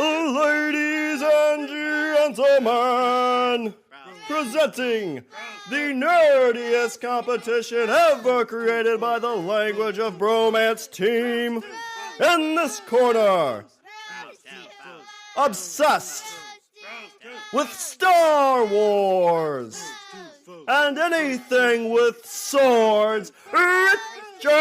Ladies and gentlemen, presenting the nerdiest competition ever created by the Language of Bromance team. In this corner, obsessed with Star Wars and anything with swords, Richard!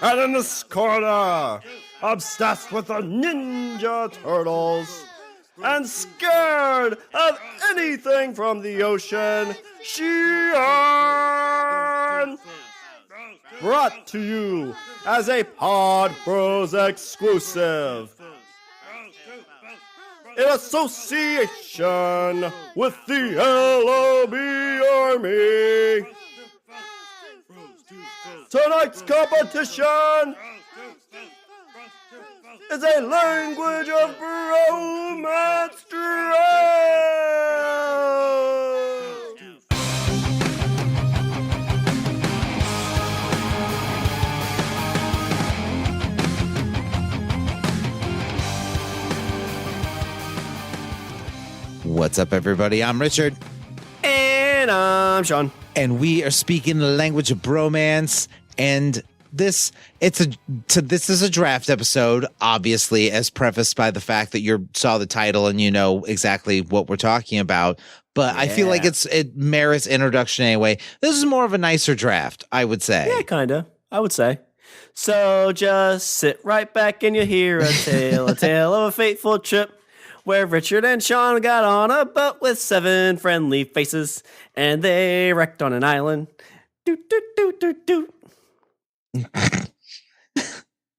And in this corner, obsessed with the Ninja Turtles and scared of anything from the ocean, Shawn! Brought to you as a Pod Bros exclusive in association with the LOB Army. Tonight's competition is a Language of Bromance draft. What's up, everybody? I'm Richard. And I'm Shawn. And we are speaking the language of bromance. And this is a draft episode, obviously, as prefaced by the fact that you saw the title and you know exactly what we're talking about. But yeah. I feel like it merits introduction anyway. This is more of a nicer draft, I would say. Yeah, kind of. I would say. So just sit right back and you'll hear a tale of a fateful trip, where Richard and Shawn got on a boat with 7 friendly faces, and they wrecked on an island. Do, do, do, do, do.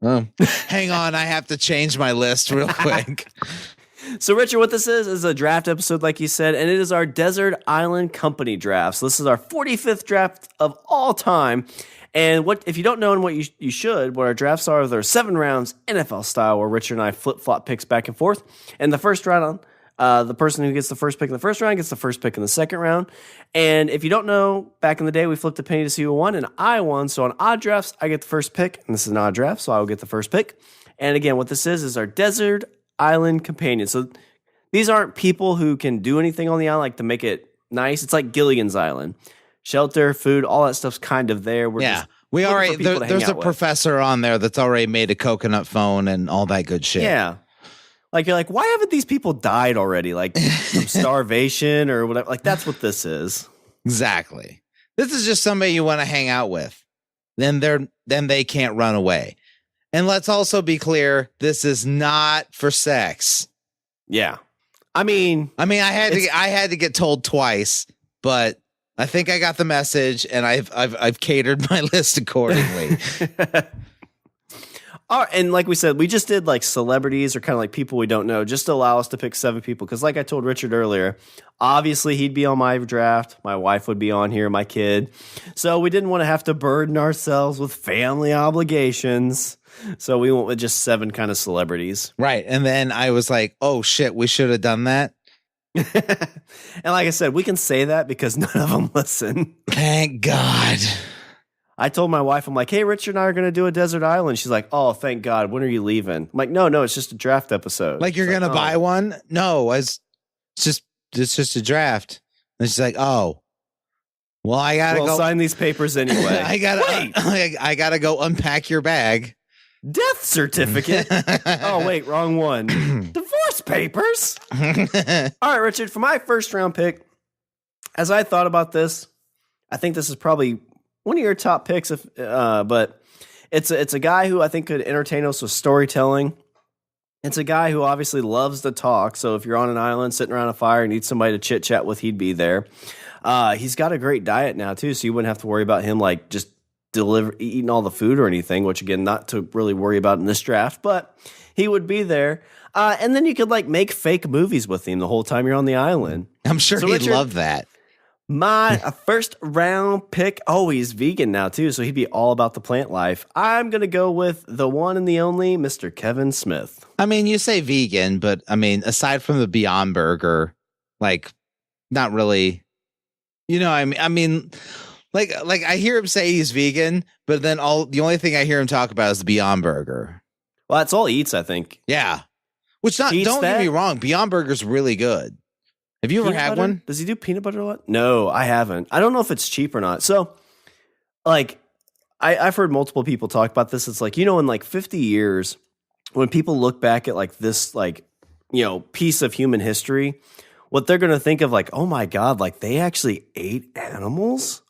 Hang on, I have to change my list real quick. So, Richard, what this is a draft episode, like you said, and it is our Desert Island Company draft. So this is our 45th draft of all time. And what if you don't know, and what you should, what our drafts are, they're 7 rounds, NFL style, where Richard and I flip-flop picks back and forth. And the first round, the person who gets the first pick in the first round gets the first pick in the second round. And if you don't know, back in the day, we flipped a penny to see who won, and I won. So on odd drafts, I get the first pick, and this is an odd draft, so I will get the first pick. And again, what this is our Desert Island Companion. So these aren't people who can do anything on the island, like to make it nice. It's like Gilligan's Island. Shelter, food, all that stuff's kind of there. There's a professor on there that's already made a coconut phone and all that good shit. Yeah. Like, you're like, why haven't these people died already? Like, from starvation or whatever. Like, that's what this is. Exactly. This is just somebody you want to hang out with. Then they can't run away. And let's also be clear, this is not for sex. Yeah. I mean, I had to get told twice, but I think I got the message, and I've catered my list accordingly. And like we said, we just did like celebrities or kind of like people we don't know, just to allow us to pick 7 people. Because like I told Richard earlier, obviously he'd be on my draft, my wife would be on here, my kid. So we didn't want to have to burden ourselves with family obligations. So we went with just 7 kind of celebrities. Right. And then I was like, oh shit, we should have done that. And like I said, we can say that because none of them listen. Thank God. I told my wife, I'm like, hey, Richard and I are going to do a desert island. She's like, oh, thank God. When are you leaving? I'm like, no, it's just a draft episode. Like, you're going to buy one? No, it's just a draft. And she's like, oh, well, I got to go sign these papers anyway. I got to go unpack your bag. Death certificate. Oh, wait, wrong one. Divorce papers. All right, Richard, for my first round pick, as I thought about this, I think this is probably one of your top picks, but it's a guy who I think could entertain us with storytelling. It's a guy who obviously loves to talk. So if you're on an island sitting around a fire and need somebody to chit chat with, he'd be there. He's got a great diet now too, so you wouldn't have to worry about him like just eating all the food or anything, which again, not to really worry about in this draft, but he would be there. And then you could like make fake movies with him the whole time you're on the island. I'm sure he'd love that. My first round pick, he's vegan now too, so he'd be all about the plant life. I'm going to go with the one and the only Mr. Kevin Smith. I mean, you say vegan, but I mean, aside from the Beyond Burger, like, not really, I mean, like I hear him say he's vegan, but then the only thing I hear him talk about is the Beyond Burger. Well, that's all he eats, I think. Yeah. Which don't get me wrong, Beyond Burger's really good. Have you ever had one? Does he do peanut butter a lot? No, I haven't. I don't know if it's cheap or not. So, like, I've heard multiple people talk about this. It's like, in like 50 years, when people look back at like this, like, piece of human history, what they're going to think of like, oh my God, like they actually ate animals?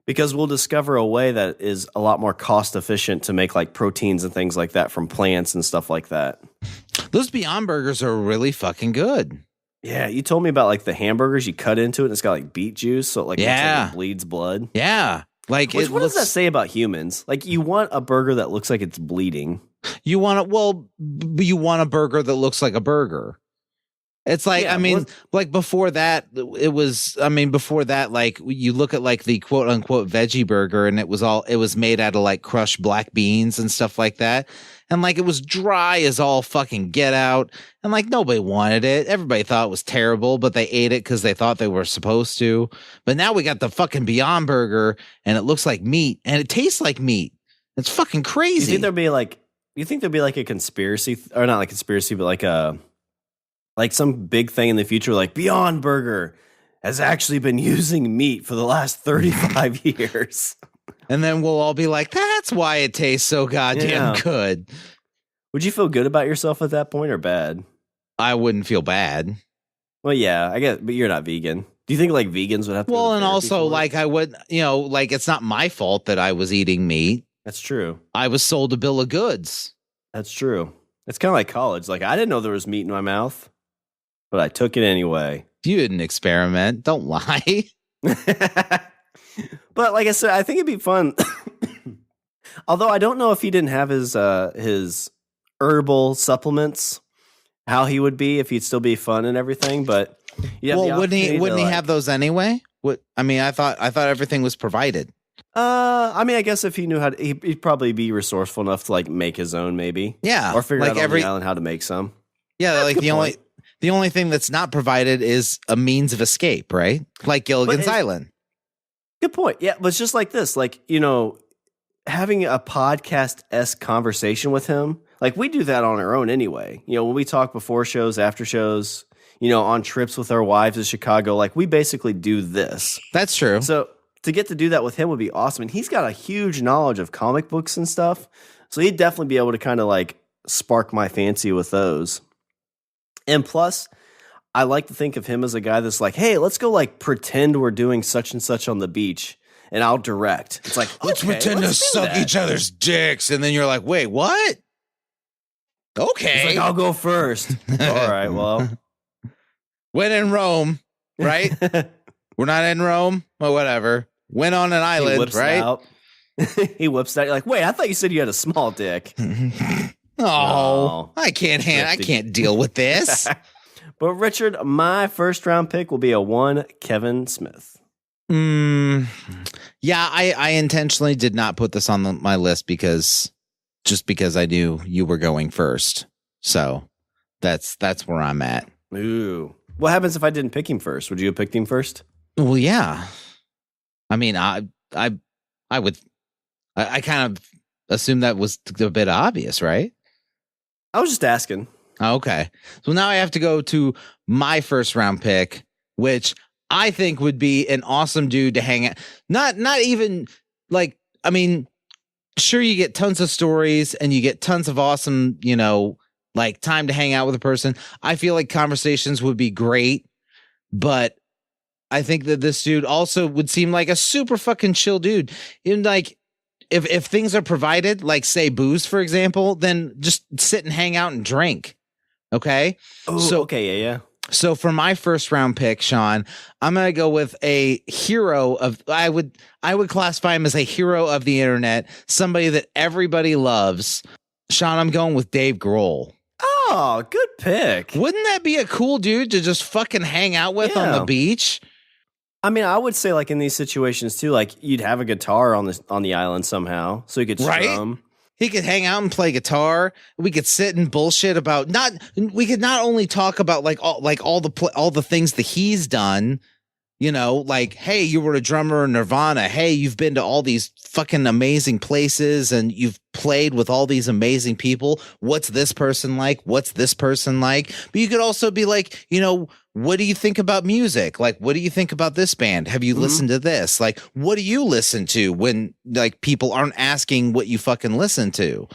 Because we'll discover a way that is a lot more cost efficient to make like proteins and things like that from plants and stuff like that. Those Beyond Burgers are really fucking good. Yeah, you told me about like the hamburgers you cut into it and it's got like beet juice, so it like, looks like it bleeds blood. Yeah. Like what does that say about humans? Like you want a burger that looks like it's bleeding. You want a burger that looks like a burger. It's like, like before that, like you look at like the quote unquote veggie burger and it was made out of like crushed black beans and stuff like that. And like it was dry as all fucking get out. And like nobody wanted it. Everybody thought it was terrible, but they ate it because they thought they were supposed to. But now we got the fucking Beyond Burger and it looks like meat and it tastes like meat. It's fucking crazy. You think there'd be like a conspiracy or not like conspiracy, but like some big thing in the future, like Beyond Burger has actually been using meat for the last 35 years. And then we'll all be like, that's why it tastes so goddamn good. Would you feel good about yourself at that point or bad? I wouldn't feel bad. Well, yeah, I guess, but you're not vegan. Do you think like vegans would have to? Well, and also like I would, like it's not my fault that I was eating meat. That's true. I was sold a bill of goods. That's true. It's kind of like college. Like I didn't know there was meat in my mouth, but I took it anyway. You didn't experiment. Don't lie. But like I said, I think it'd be fun. Although I don't know if he didn't have his herbal supplements, how he would be if he'd still be fun and everything. But wouldn't he have those anyway? I thought everything was provided. I guess if he knew how to, he'd probably be resourceful enough to like make his own, maybe. Yeah, or figure out on the island how to make some. Yeah, That's like the only thing that's not provided is a means of escape, right? Like Gilligan's Island. Good point. Yeah, but it's just like this, like, having a podcast-esque conversation with him, like we do that on our own anyway. When we talk before shows, after shows, on trips with our wives in Chicago, like we basically do this. That's true. So to get to do that with him would be awesome. And he's got a huge knowledge of comic books and stuff. So he'd definitely be able to kind of like spark my fancy with those. And plus, I like to think of him as a guy that's like, hey, let's go like pretend we're doing such and such on the beach and I'll direct. It's like, let's pretend to suck each other's dicks. And then you're like, wait, what? Okay. He's like, I'll go first. All right, well. When in Rome, right? We're not in Rome, or whatever. Went on an island, right? He whips out. You're like, wait, I thought you said you had a small dick. Oh, I can't deal with this. But Richard, my first round pick will be a 1 Kevin Smith. Yeah, I intentionally did not put this on my list because I knew you were going first. So that's where I'm at. Ooh. What happens if I didn't pick him first? Would you have picked him first? Well, yeah. I mean, I kind of assumed that was a bit obvious, right? I was just asking. Okay. So now I have to go to my first round pick, which I think would be an awesome dude to hang out. Not even like, I mean, sure, you get tons of stories and you get tons of awesome, like time to hang out with a person. I feel like conversations would be great, but I think that this dude also would seem like a super fucking chill dude. And like, if things are provided, like say booze, for example, then just sit and hang out and drink. Okay. Oh, okay. Yeah. So for my first round pick, Shawn, I'm going to go with a hero of, I would classify him as a hero of the internet, somebody that everybody loves. Shawn, I'm going with Dave Grohl. Oh, good pick. Wouldn't that be a cool dude to just fucking hang out with on the beach? I mean, I would say like in these situations too, like you'd have a guitar on the island somehow, so you could strum. Right? He could hang out and play guitar. We could sit and bullshit about we could not only talk about all the things that he's done, you know, like, hey, you were a drummer in Nirvana. Hey, you've been to all these fucking amazing places and you've played with all these amazing people. What's this person like? What's this person like? But you could also be like, you know, what do you think about music? Like, what do you think about this band? Have you listened to this? Like, what do you listen to when like people aren't asking what you fucking listen to?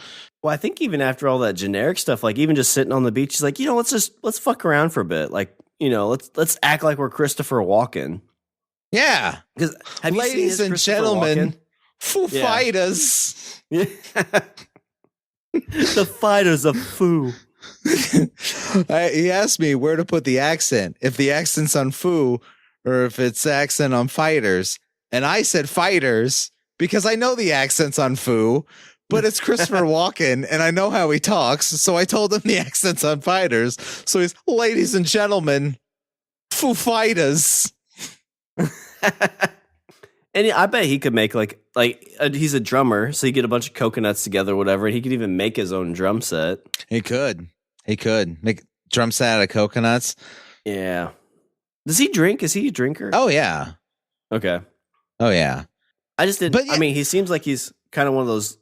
Well, I think even after all that generic stuff, like even just sitting on the beach, he's like, you know, let's fuck around for a bit. Like, you know, let's act like we're Christopher Walken. Yeah. Because ladies and gentlemen, Foo Fighters. Yeah. The Fighters of Foo. He asked me where to put the accent, if the accent's on Foo or if it's accent on Fighters. And I said Fighters because I know the accent's on Foo, but it's Christopher Walken and I know how he talks. So I told him the accent's on Fighters. So he's, ladies and gentlemen, Foo Fighters. And I bet he could make he's a drummer, so he get a bunch of coconuts together, or whatever. And he could even make his own drum set. He could make drum set out of coconuts. Yeah. Does he drink? Is he a drinker? Oh yeah. Okay. Oh yeah. I just didn't. But yeah. I mean, he seems like he's kind of one of those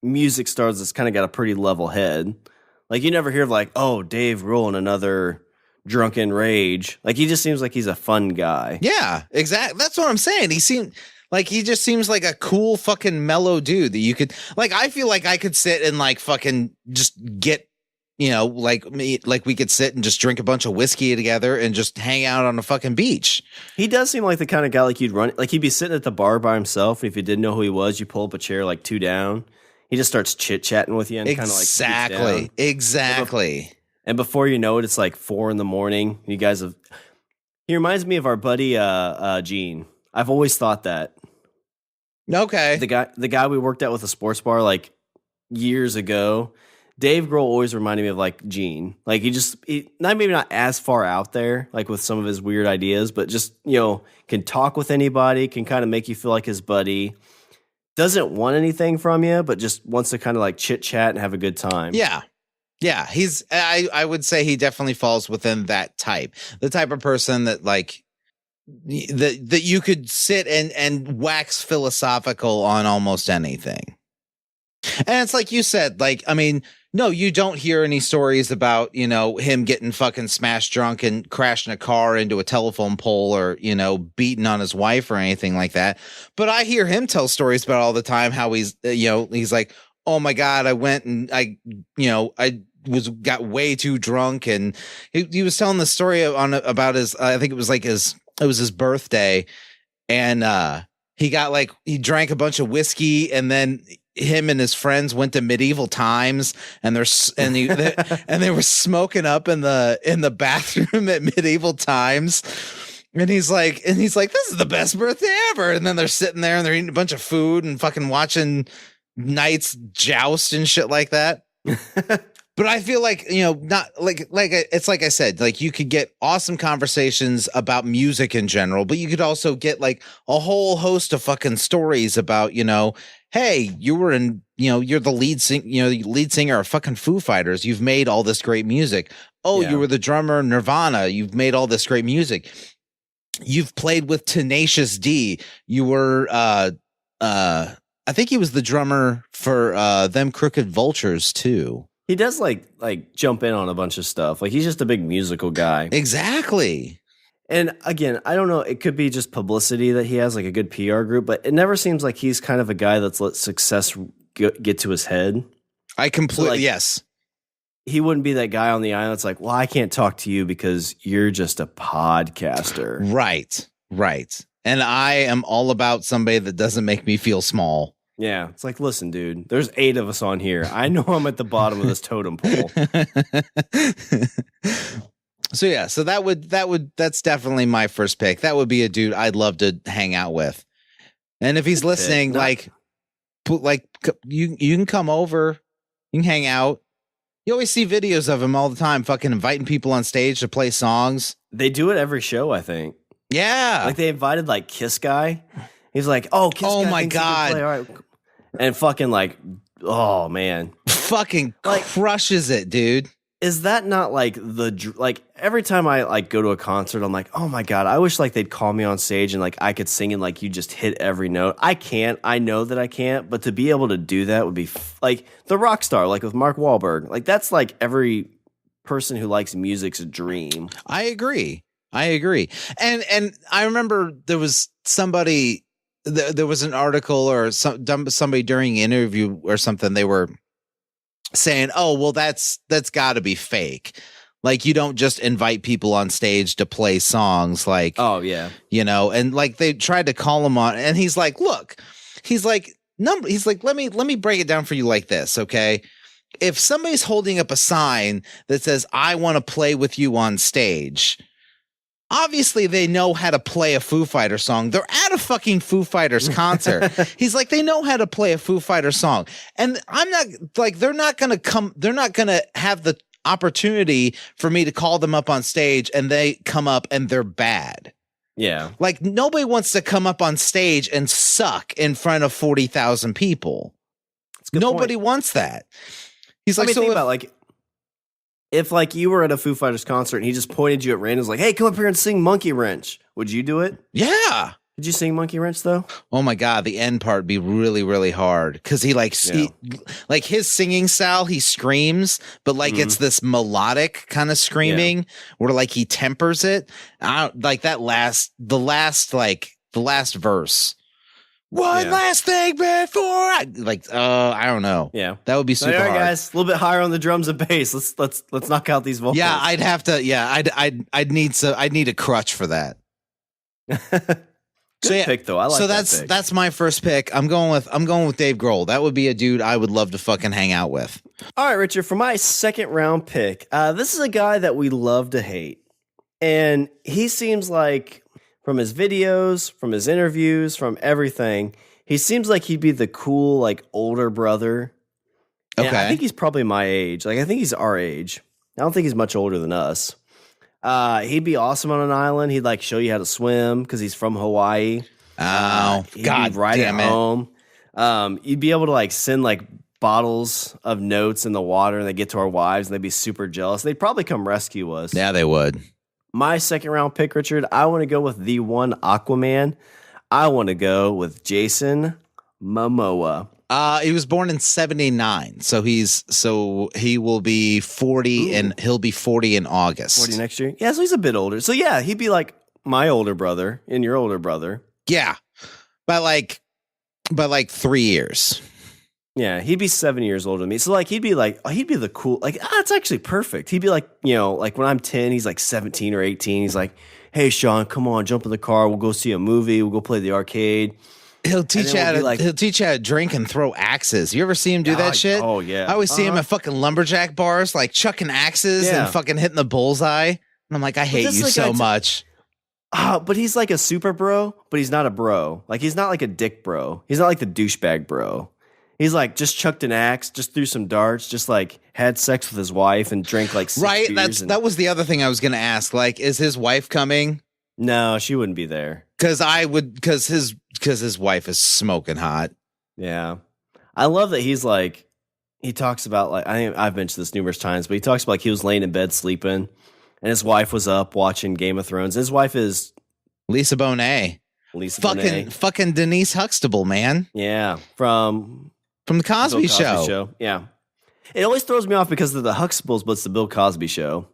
music stars that's kind of got a pretty level head. Like you never hear of like, oh, Dave Grohl in another drunken rage. Like he just seems like he's a fun guy. Yeah, exactly. That's what I'm saying. He just seems like a cool fucking mellow dude that you could like. I feel like I could sit and like fucking just get, you know, like me, like we could sit and just drink a bunch of whiskey together and just hang out on a fucking beach. He does seem like the kind of guy like you'd run, like he'd be sitting at the bar by himself. And if you didn't know who he was, you pull up a chair like two down. He just starts chit chatting with you and kind of like exactly. And before you know it, it's like 4 a.m. You guys have. He reminds me of our buddy Gene. I've always thought that. Okay. The guy we worked at with a sports bar like years ago. Dave Grohl always reminded me of like Gene. Like maybe not as far out there, like with some of his weird ideas, but just, you know, can talk with anybody, can kind of make you feel like his buddy. Doesn't want anything from you, but just wants to kind of like chit chat and have a good time. Yeah. Yeah, I would say he definitely falls within that type. The type of person that like that you could sit and wax philosophical on almost anything. And it's like you said, like, I mean, no, you don't hear any stories about, you know, him getting fucking smashed drunk and crashing a car into a telephone pole or, you know, beating on his wife or anything like that. But I hear him tell stories about all the time how he's, you know, he's like, oh my God, I went and I got way too drunk. And he was telling the story about his, I think it was his birthday. And he drank a bunch of whiskey and then him and his friends went to medieval times and they were smoking up in the bathroom at medieval times. And he's like, this is the best birthday ever. And then they're sitting there and they're eating a bunch of food and fucking watching knights joust and shit like that. But I feel like, you know, not like it's like I said, like you could get awesome conversations about music in general, but you could also get like a whole host of fucking stories about, you know, hey, you were in, you know, you're the lead singer of fucking Foo Fighters. You've made all this great music. Oh, yeah. You were the drummer in Nirvana. You've made all this great music. You've played with Tenacious D. You were, I think he was the drummer for them Crooked Vultures too. He does like jump in on a bunch of stuff. Like he's just a big musical guy. Exactly. And again, I don't know. It could be just publicity that he has like a good PR group, but it never seems like he's kind of a guy that's let success get to his head. I completely, yes. He wouldn't be that guy on the island. It's like, well, I can't talk to you because you're just a podcaster. Right. And I am all about somebody that doesn't make me feel small. Yeah. It's like, listen, dude, there's 8 of us on here. I know I'm at the bottom of this totem pole. So yeah, so that's definitely my first pick. That would be a dude I'd love to hang out with. And if he's listening, you can come over, you can hang out. You always see videos of him all the time, fucking inviting people on stage to play songs. They do it every show, I think. Yeah. Like they invited like Kiss Guy. He's like, oh, Kiss Guy. Oh my God. All right. And fucking like, oh man. Fucking crushes it, dude. is that not like like every time I like go to a concert, I'm like, oh my God, I wish like they'd call me on stage and like I could sing and like you just hit every note. I can't. I know that I can't, but to be able to do that would be like the rock star, like with Mark Wahlberg. Like that's like every person who likes music's dream. I agree. And I remember there was somebody, there was an article or somebody during an interview or something. They were saying, "Oh, well, that's got to be fake. Like you don't just invite people on stage to play songs, like, oh yeah, you know." And like they tried to call him on, and he's like, "Look, he's like, let me break it down for you like this, okay? If somebody's holding up a sign that says I want to play with you on stage." Obviously, they know how to play a Foo Fighter song. They're at a fucking Foo Fighters concert. He's like, they know how to play a Foo Fighter song. And I'm not like, they're not going to have the opportunity for me to call them up on stage and they come up and they're bad. Yeah. Like nobody wants to come up on stage and suck in front of 40,000 people. Nobody wants that. He's like, think about like, if like you were at a Foo Fighters concert and he just pointed you at random, was like, "Hey, come up here and sing Monkey Wrench," would you do it? Yeah. Did you sing Monkey Wrench though? Oh my God, the end part would be really, really hard because he like his singing style, he screams, but like it's this melodic kind of screaming where like he tempers it. Like the last verse. One last thing before I don't know. Yeah, that would be super hard. Guys, a little bit higher on the drums and bass. Let's knock out these vocals. Yeah, I'd have to. Yeah, I'd need a crutch for that. Good pick though. I like. So that's my first pick. I'm going with Dave Grohl. That would be a dude I would love to fucking hang out with. All right, Richard. For my second round pick, this is a guy that we love to hate, and he seems like, from his videos, from his interviews, from everything, he seems like he'd be the cool, like, older brother. And I think he's probably my age. Like, I think he's our age. I don't think he's much older than us. He'd be awesome on an island. He'd, like, show you how to swim because he's from Hawaii. Oh, God be right damn at home. You'd be able to, like, send, like, bottles of notes in the water and they get to our wives and they'd be super jealous. They'd probably come rescue us. Yeah, they would. My second round pick, Richard, I want to go with the one Aquaman. I want to go with Jason Momoa. He was born in 1979, so he will be 40 and he'll be 40 in August. 40 next year? Yeah, so he's a bit older. So yeah, he'd be like my older brother and your older brother. Yeah. By like 3 years. Yeah, he'd be 7 years older than me. So like he'd be the cool, like, it's actually perfect. He'd be like, you know, like when I'm 10, he's like 17 or 18. He's like, "Hey Shawn, come on, jump in the car. We'll go see a movie. We'll go play the arcade." He'll teach you how to drink and throw axes. You ever see him do that shit? Oh yeah. I always see him at fucking lumberjack bars, like chucking axes and fucking hitting the bullseye. And I'm like, I hate you so much. But he's like a super bro, but he's not a bro. Like he's not like a dick bro. He's not like the douchebag bro. He's like just chucked an axe, just threw some darts, just like had sex with his wife and drank like 6 beers. That was the other thing I was going to ask. Like, is his wife coming? No, she wouldn't be there. Because his wife is smoking hot. Yeah, I love that he's like, he talks about like, I think I've mentioned this numerous times, but he talks about like he was laying in bed sleeping, and his wife was up watching Game of Thrones. His wife is Lisa Bonet. Fucking Denise Huxtable, man. Yeah, from the Cosby Show. Yeah. It always throws me off because of the Huxtables, but it's the Bill Cosby Show.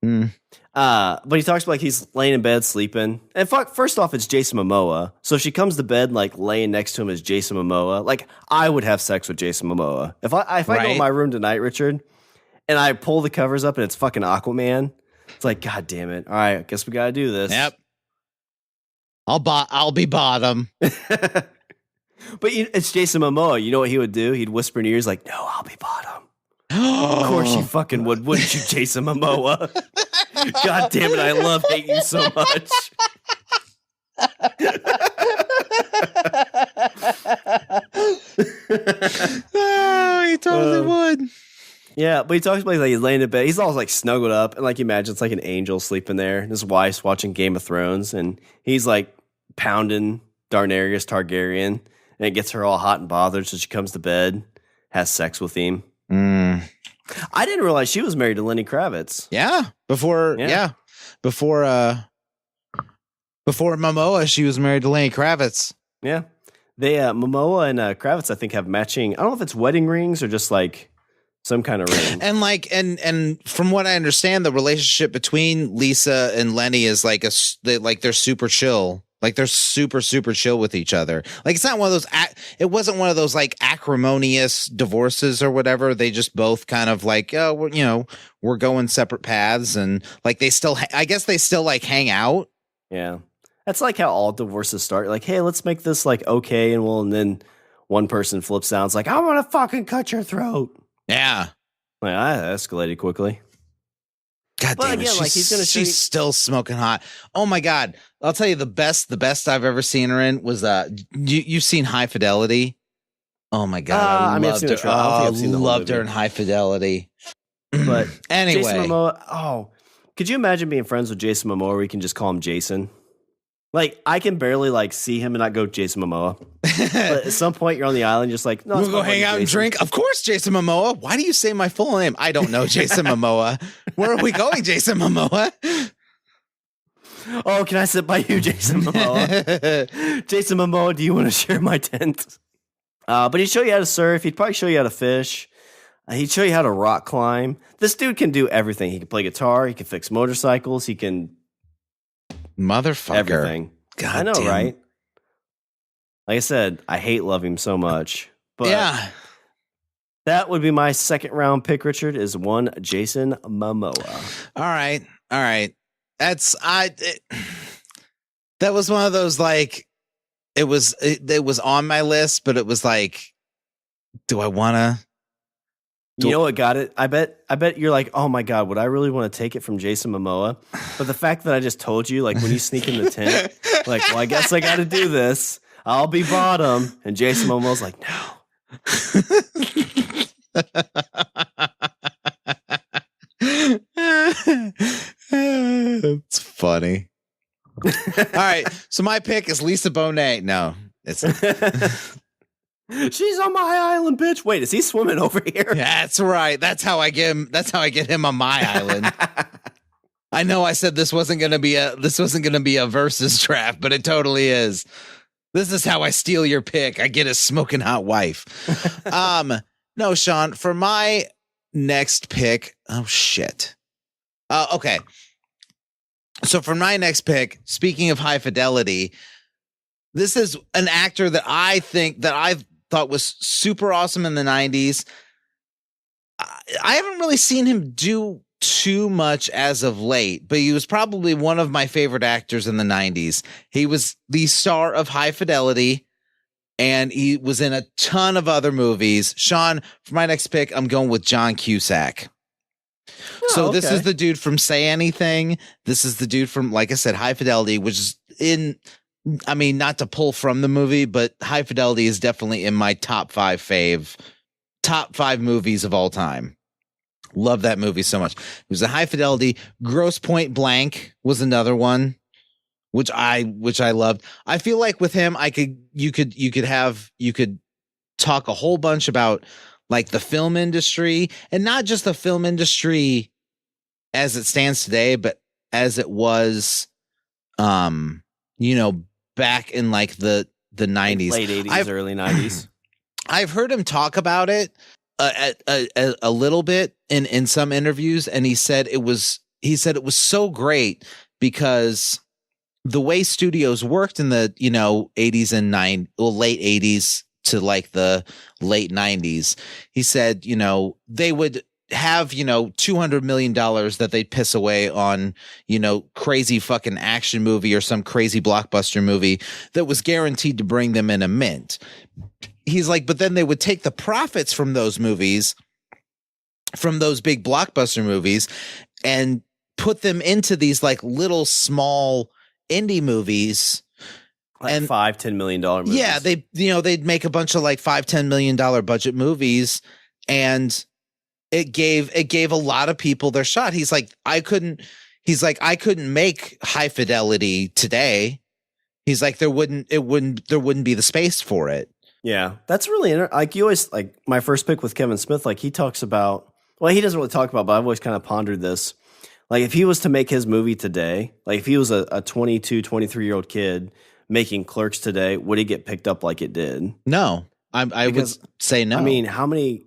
But he talks about like he's laying in bed sleeping. And first off, it's Jason Momoa. So if she comes to bed like laying next to him is Jason Momoa. Like I would have sex with Jason Momoa. If I go in my room tonight, Richard, and I pull the covers up and it's fucking Aquaman, it's like, God damn it. All right, I guess we got to do this. Yep. I'll be bottom. But it's Jason Momoa. You know what he would do? He'd whisper in your ears like, "No, I'll be bottom." Of course you fucking would, wouldn't you, Jason Momoa? God damn it, I hate you so much. Oh, he totally would. Yeah, but he talks about like he's laying in bed. He's all like snuggled up, and like you imagine it's like an angel sleeping there. And his wife's watching Game of Thrones, and he's like pounding Daenerys Targaryen, and it gets her all hot and bothered. So she comes to bed, has sex with him. I didn't realize she was married to Lenny Kravitz. Yeah, before Momoa, she was married to Lenny Kravitz. Yeah, they Momoa and Kravitz, I think, have matching. I don't know if it's wedding rings or just like some kind of ring. And like, and from what I understand, the relationship between Lisa and Lenny is like they're super chill. Like they're super, super chill with each other. Like it's not one of those, it wasn't one of those like acrimonious divorces or whatever. They just both kind of like, oh, we're going separate paths. And like I guess they still like hang out. Yeah. That's like how all divorces start. Like, hey, let's make this like okay. And then one person flips out. It's like, I want to fucking cut your throat. Yeah. Like, that escalated quickly. God damn it. Like she's still smoking hot. Oh my God. I'll tell you the best I've ever seen her in was you've seen High Fidelity. Oh my God. I loved her. Loved her in High Fidelity. But anyway. Jason Momoa, could you imagine being friends with Jason Momoa where you can just call him Jason? Like, I can barely like see him and not go Jason Momoa. But at some point you're on the island just like, no, we'll go hang out and drink. Of course, Jason Momoa. Why do you say my full name? I don't know, Jason Momoa. Where are we going, Jason Momoa? Oh, can I sit by you, Jason Momoa? Jason Momoa, do you want to share my tent? But he'd show you how to surf. He'd probably show you how to fish. He'd show you how to rock climb. This dude can do everything. He can play guitar. He can fix motorcycles. He can... Motherfucker. Everything. God I know, damn. right? Like I said, I love him so much. But yeah. That would be my second round pick, Richard, is one Jason Momoa. All right. That was one of those like it was on my list, but it was like, do I wanna You know what got it? I bet you're like, oh my God, would I really want to take it from Jason Momoa? But the fact that I just told you, like when you sneak in the tent, like, well, I guess I got to do this. I'll be bottom. And Jason Momoa's like, no. It's funny. All right. So my pick is Lisa Bonet. No, it's she's on my island, bitch. Wait, is he swimming over here? That's right. That's how I get him on my island. I know I said this wasn't going to be a versus draft, but it totally is. This is how I steal your pick. I get a smoking hot wife. No, Shawn, for my next pick. Oh shit. Okay. So for my next pick, speaking of High Fidelity, this is an actor that I thought was super awesome in the 90s. I haven't really seen him do too much as of late, but he was probably one of my favorite actors in the 90s. He was the star of High Fidelity, and he was in a ton of other movies. Shawn, for my next pick, I'm going with John Cusack. So this is the dude from Say Anything. This is the dude from, like I said, High Fidelity, which is not to pull from the movie, but High Fidelity is definitely in my top five movies of all time. Love that movie so much. It was a High Fidelity. Gross Point Blank was another one, which I loved. I feel like with him, you could talk a whole bunch about like the film industry, and not just the film industry as it stands today, but as it was, back in like the 90s, late 80s, early 90s. I've heard him talk about it a little bit in some interviews, and he said it was so great because the way studios worked in the 80s and late 80s to like the late 90s, he said they would have $200 million that they'd piss away on crazy fucking action movie or some crazy blockbuster movie that was guaranteed to bring them in a mint. He's like, but then they would take the profits from those movies, from those big blockbuster movies, and put them into these like little small indie movies, like and $5-10 million movies. Yeah, they'd make a bunch of like $5-10 million budget movies, and it gave a lot of people their shot. He's like, I couldn't make High Fidelity today. He's like, there wouldn't be the space for it. Yeah, that's really like you always like my first pick with Kevin Smith. Like he talks about Well, he doesn't really talk about, but I've always kind of pondered this. Like, if he was to make his movie today, like if he was a 22, 23-year-old kid making Clerks today, would he get picked up like it did? No, I would say no. I mean, how many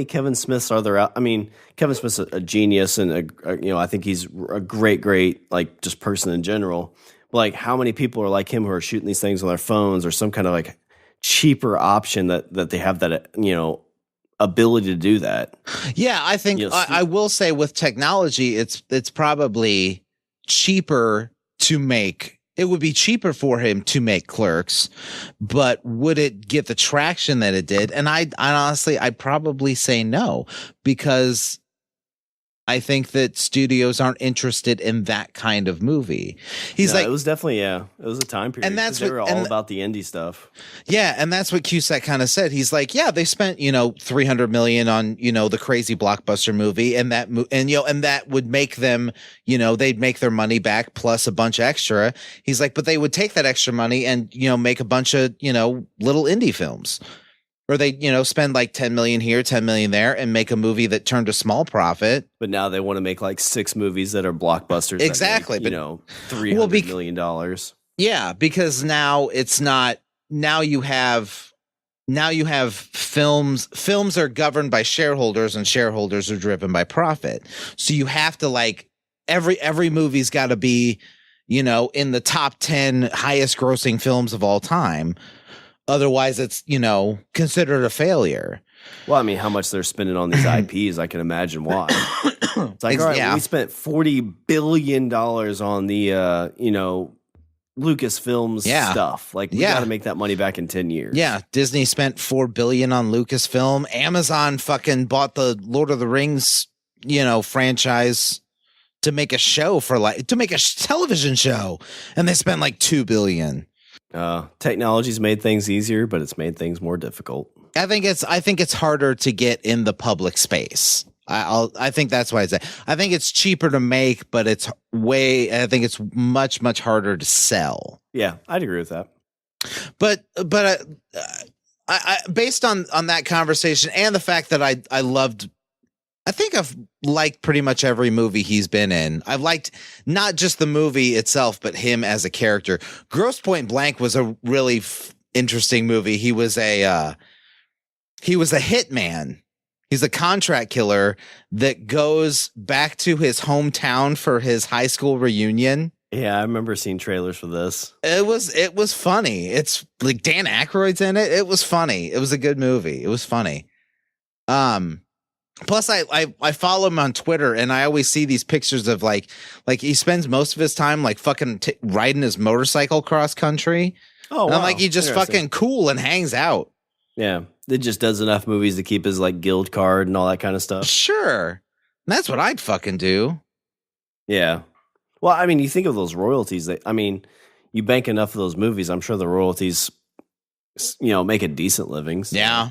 Kevin Smiths are there out? I mean, Kevin Smith's a genius, and I think he's a great like just person in general. But like, how many people are like him who are shooting these things on their phones or some kind of like cheaper option that they have that ability to do that? Yeah, I think I will say with technology, it's probably cheaper to make. It would be cheaper for him to make Clerks, but would it get the traction that it did? And I honestly, I'd probably say no, because I think that studios aren't interested in that kind of movie. It was definitely, it was a time period. And that's they were all about the indie stuff. Yeah. And that's what Cusack kind of said. He's like, yeah, they spent, $300 million on, the crazy blockbuster movie, and that would make them, they'd make their money back plus a bunch extra. He's like, but they would take that extra money and, make a bunch of, little indie films. Or they, spend like 10 million here, 10 million there, and make a movie that turned a small profit. But now they want to make like 6 movies that are blockbusters. Exactly. That make, $300 million. Yeah, because now it's not. Now you have films. Films are governed by shareholders, and shareholders are driven by profit. So you have to like every movie's got to be, in the top 10 highest grossing films of all time. Otherwise, it's, considered a failure. Well, I mean, how much they're spending on these IPs, I can imagine why. It's like, all right, we spent $40 billion on the, Lucasfilms stuff. Like, we got to make that money back in 10 years. Yeah, Disney spent $4 billion on Lucasfilm. Amazon fucking bought the Lord of the Rings, franchise to make a show to make a television show, and they spent like $2 billion. Technology's made things easier, but it's made things more difficult. I think it's harder to get in the public space. I think that's why I think it's cheaper to make, but I think it's much, much harder to sell. Yeah, I'd agree with that. But I based on that conversation and the fact that I think I've liked pretty much every movie he's been in. I've liked not just the movie itself, but him as a character. Grosse Pointe Blank was a really interesting movie. He was a hitman. He's a contract killer that goes back to his hometown for his high school reunion. Yeah, I remember seeing trailers for this. It was funny. It's like Dan Aykroyd's in it. It was funny. It was a good movie. It was funny. Plus, I follow him on Twitter, and I always see these pictures of like he spends most of his time like fucking riding his motorcycle cross country. Oh, wow. I'm like, he just fucking cool and hangs out. Yeah, it just does enough movies to keep his like guild card and all that kind of stuff. Sure, that's what I'd fucking do. Yeah. Well, I mean, you think of those royalties. You bank enough of those movies. I'm sure the royalties, make a decent living. So. Yeah.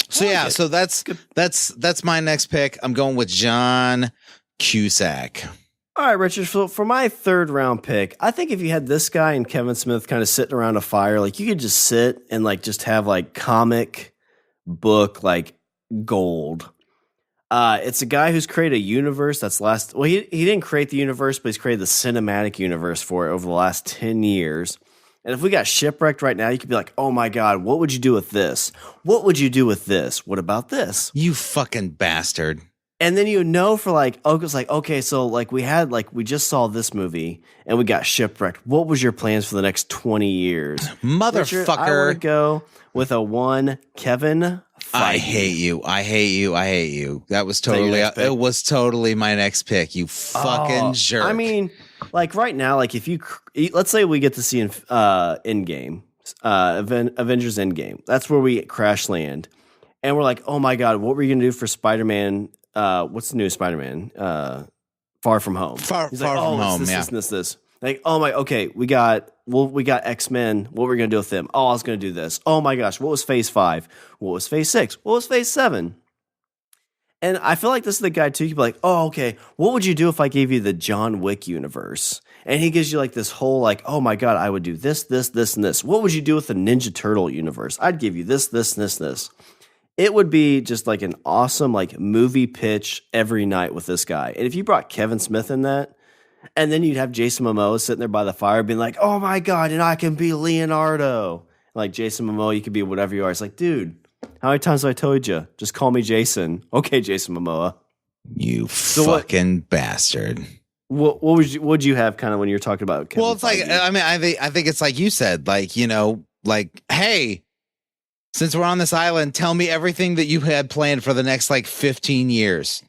So that's my next pick. I'm going with John Cusack. All right, Richard. So for my 3rd round pick, I think if you had this guy and Kevin Smith kind of sitting around a fire, like you could just sit and like just have like comic book like gold. It's a guy who's created a universe that's he didn't create the universe, but he's created the cinematic universe for it over the last 10 years. And if we got shipwrecked right now, you could be like, oh my God, what would you do with this? What would you do with this? What about this? You fucking bastard. And then for like, it's like, okay, so like we just saw this movie and we got shipwrecked. What was your plans for the next 20 years? Motherfucker. Richard, I want to go with a 1 Kevin Feige. I hate you. That was totally, it was totally my next pick. You fucking jerk. I mean, like right now, like if let's say we get to see Endgame, Avengers Endgame. That's where we crash land. And we're like, oh my God, what were you going to do for Spider-Man? What's the new Spider-Man? Far From Home. Far From Home, this. Like, oh my, okay, we got X-Men. What were we going to do with them? Oh, I was going to do this. Oh my gosh, what was Phase 5? What was Phase 6? What was Phase 7? And I feel like this is the guy too. You'd be like, oh, okay, what would you do if I gave you the John Wick universe? And he gives you like this whole like, oh my God, I would do this, this, this, and this. What would you do with the Ninja Turtle universe? I'd give you this, this, and this, this. It would be just like an awesome like movie pitch every night with this guy. And if you brought Kevin Smith in that, and then you'd have Jason Momoa sitting there by the fire being like, "Oh my God, and I can be Leonardo." Like Jason Momoa, you could be whatever you are. It's like, dude, how many times have I told you? Just call me Jason. Okay, Jason Momoa. You fucking bastard. Would you have kind of when you're talking about Kevin Well, it's Feige? like, I mean, I think it's like you said, like, you know, like, hey, since we're on this island, tell me everything that you had planned for the next like 15 years.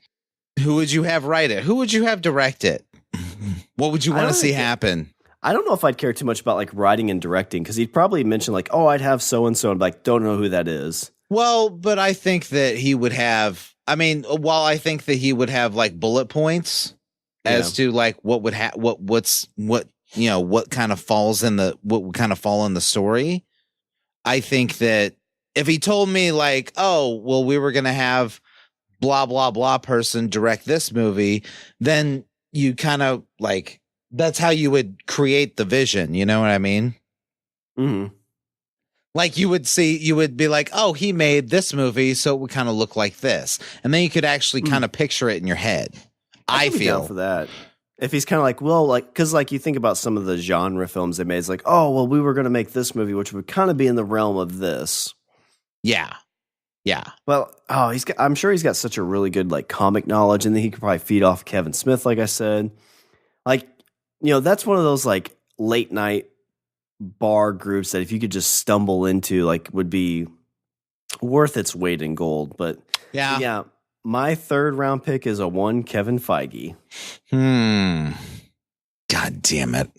Who would you have write it? Who would you have direct it? What would you want to see happen? I don't know if I'd care too much about like writing and directing because he'd probably mention like, oh, I'd have so and so, and like, don't know who that is. Well, but I think that he would have. I mean, while I think that he would have like bullet points as to like what would what kind of falls in the what would kind of fall in the story. I think that if he told me like, oh, well, we were gonna have blah blah blah person direct this movie, then you kind of like that's how you would create the vision. You know what I mean? Mm-hmm. Like you would be like, oh, he made this movie, so it would kind of look like this. And then you could actually kind of picture it in your head. I feel down for that. If he's kind of like, well, like, because like you think about some of the genre films they made, it's like, oh, well, we were going to make this movie, which would kind of be in the realm of this. Yeah. Yeah. Well, I'm sure he's got such a really good like comic knowledge, and then he could probably feed off Kevin Smith, like I said. Like, that's one of those like late night bar groups that if you could just stumble into, like, would be worth its weight in gold. But yeah, my third round pick is a one Kevin Feige. God damn it.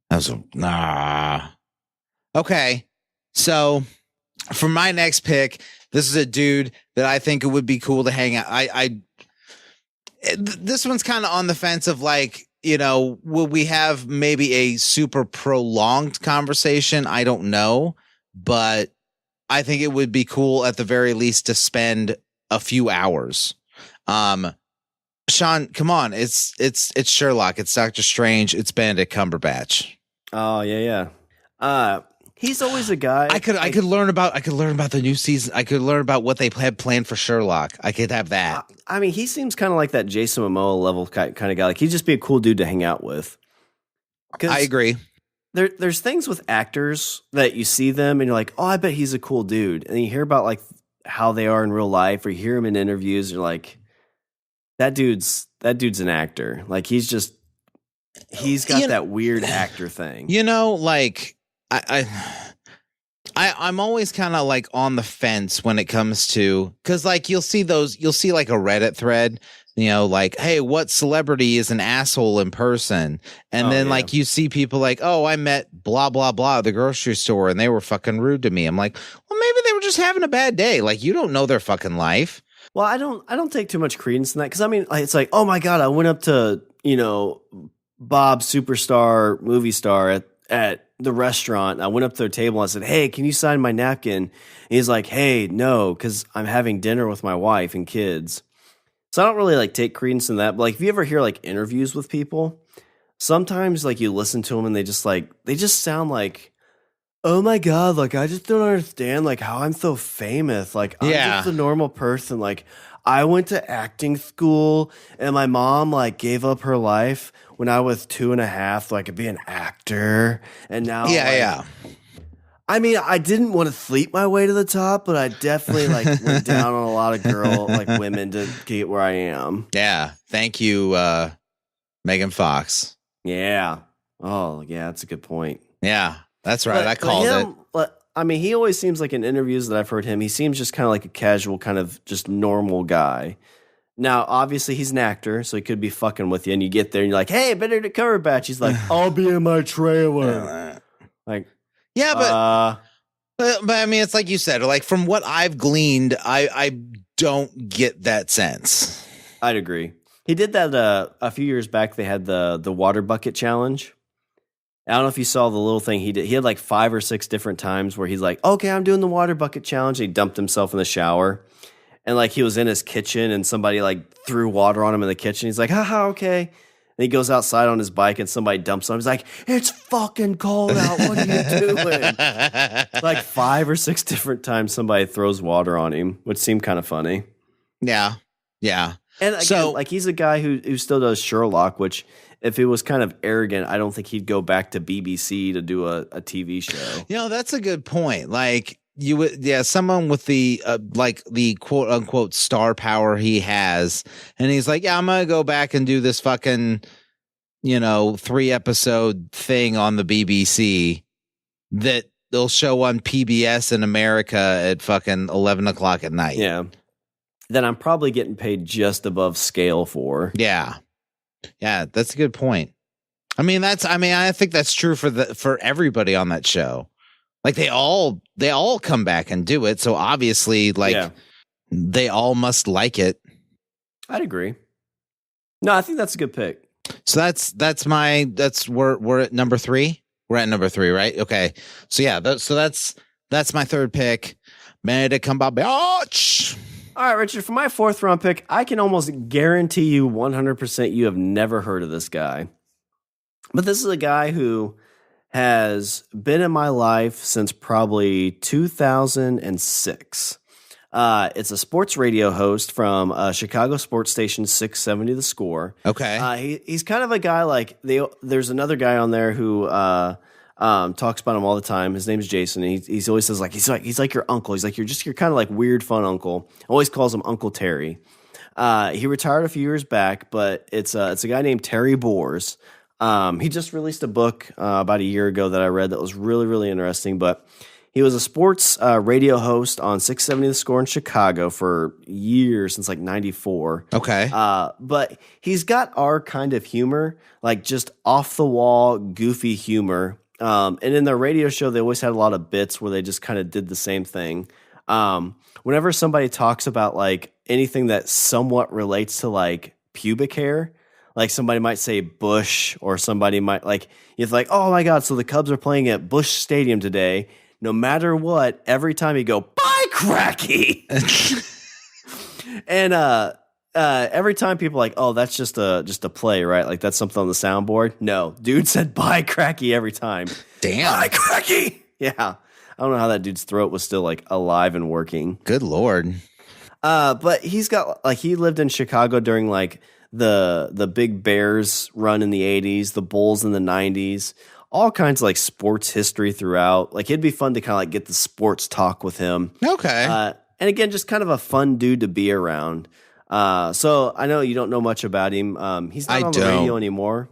That was Okay. So for my next pick, this is a dude that I think it would be cool to hang out. This one's kind of on the fence of like, will we have maybe a super prolonged conversation? I don't know, but I think it would be cool at the very least to spend a few hours. Shawn, come on. It's Sherlock. It's Doctor Strange. It's Benedict Cumberbatch. Oh, yeah. He's always a guy. I could learn about the new season. I could learn about what they had planned for Sherlock. I could have that. I mean, he seems kind of like that Jason Momoa level kind of guy. Like he'd just be a cool dude to hang out with. I agree. There's things with actors that you see them and you're like, oh, I bet he's a cool dude. And you hear about like how they are in real life, or you hear him in interviews. And you're like, that dude's an actor. Like he's got that weird actor thing. Like I'm always kind of like on the fence when it comes to, because like you'll see like a Reddit thread, like, hey, what celebrity is an asshole in person? And then like you see people like, oh, I met blah, blah, blah at the grocery store and they were fucking rude to me. I'm like, well, maybe they were just having a bad day. Like you don't know their fucking life. Well, I don't take too much credence in that because I mean, it's like, oh my God, I went up to, Bob Superstar movie star at the restaurant. I went up to their table and I said, hey, can you sign my napkin? And he's like, hey, no, because I'm having dinner with my wife and kids. So I don't really like take credence in that. But like if you ever hear like interviews with people, sometimes like you listen to them and they just sound like, oh my God, like I just don't understand like how I'm so famous. Like I'm just a normal person. Like I went to acting school and my mom like gave up her life when I was 2.5 so I could be an actor. And now I mean, I didn't want to sleep my way to the top, but I definitely like went down on a lot of women to get where I am. Yeah. Thank you, Megan Fox. Yeah. Oh, yeah, that's a good point. Yeah, that's right. I called it. I mean, he always seems like in interviews that I've heard him, he seems just kind of like a casual, kind of just normal guy. Now, obviously, he's an actor, so he could be fucking with you. And you get there and you're like, hey, Benedict Cumberbatch. He's like, I'll be in my trailer. Like, yeah, but I mean, it's like you said, like from what I've gleaned, I don't get that sense. I'd agree. He did that a few years back. They had the water bucket challenge. I don't know if you saw the little thing he did. He had like 5 or 6 different times where he's like, okay, I'm doing the water bucket challenge. He dumped himself in the shower. And like he was in his kitchen and somebody like threw water on him in the kitchen. He's like, haha, okay. And he goes outside on his bike and somebody dumps on him. He's like, it's fucking cold out. What are you doing? Like 5 or 6 different times somebody throws water on him, which seemed kind of funny. Yeah. Yeah. And again, like he's a guy who still does Sherlock, which if he was kind of arrogant, I don't think he'd go back to BBC to do a TV show. You know, that's a good point. Like you would, someone with the like the quote unquote star power he has, and he's like, yeah, I'm gonna go back and do this fucking, 3-episode thing on the BBC that they'll show on PBS in America at fucking 11 o'clock at night. Yeah. Then I'm probably getting paid just above scale for. Yeah. Yeah, that's a good point. I think that's true for everybody on that show. Like they all come back and do it. So obviously, they all must like it. I'd agree. No, I think that's a good pick. So we're at number 3. We're at number 3, right? Okay. So yeah, that's my third pick. Benedict Cumberbatch. All right, Richard, for my 4th round pick, I can almost guarantee you 100% you have never heard of this guy. But this is a guy who has been in my life since probably 2006. It's a sports radio host from Chicago sports station 670 The Score. Okay. He's kind of a guy like there's another guy on there who talks about him all the time. His name's Jason. And he always says he's like your uncle. He's like your kind of like weird fun uncle. Always calls him Uncle Terry. He retired a few years back, but it's a guy named Terry Boers. He just released a book about a year ago that I read that was really, really interesting. But he was a sports radio host on 670 The Score in Chicago for years, since like 94. Okay. But he's got our kind of humor, like just off the wall, goofy humor. And in their radio show, they always had a lot of bits where they just kind of did the same thing. Whenever somebody talks about like anything that somewhat relates to like pubic hair, like somebody might say Bush, or somebody might like, it's like, oh my God, so the Cubs are playing at Busch Stadium today. No matter what, every time you go, bye, cracky. And every time people are like, oh, that's just a play, right? Like that's something on the soundboard. No, dude said bye, cracky every time. Damn. Bye, cracky. Yeah. I don't know how that dude's throat was still like alive and working. Good Lord. But he's got like, he lived in Chicago during like the big Bears run in the 80s, the Bulls in the 90s. All kinds of like sports history throughout. Like it'd be fun to kind of like get the sports talk with him. Okay. And again, just kind of a fun dude to be around. So I know you don't know much about him. He's not on the radio anymore.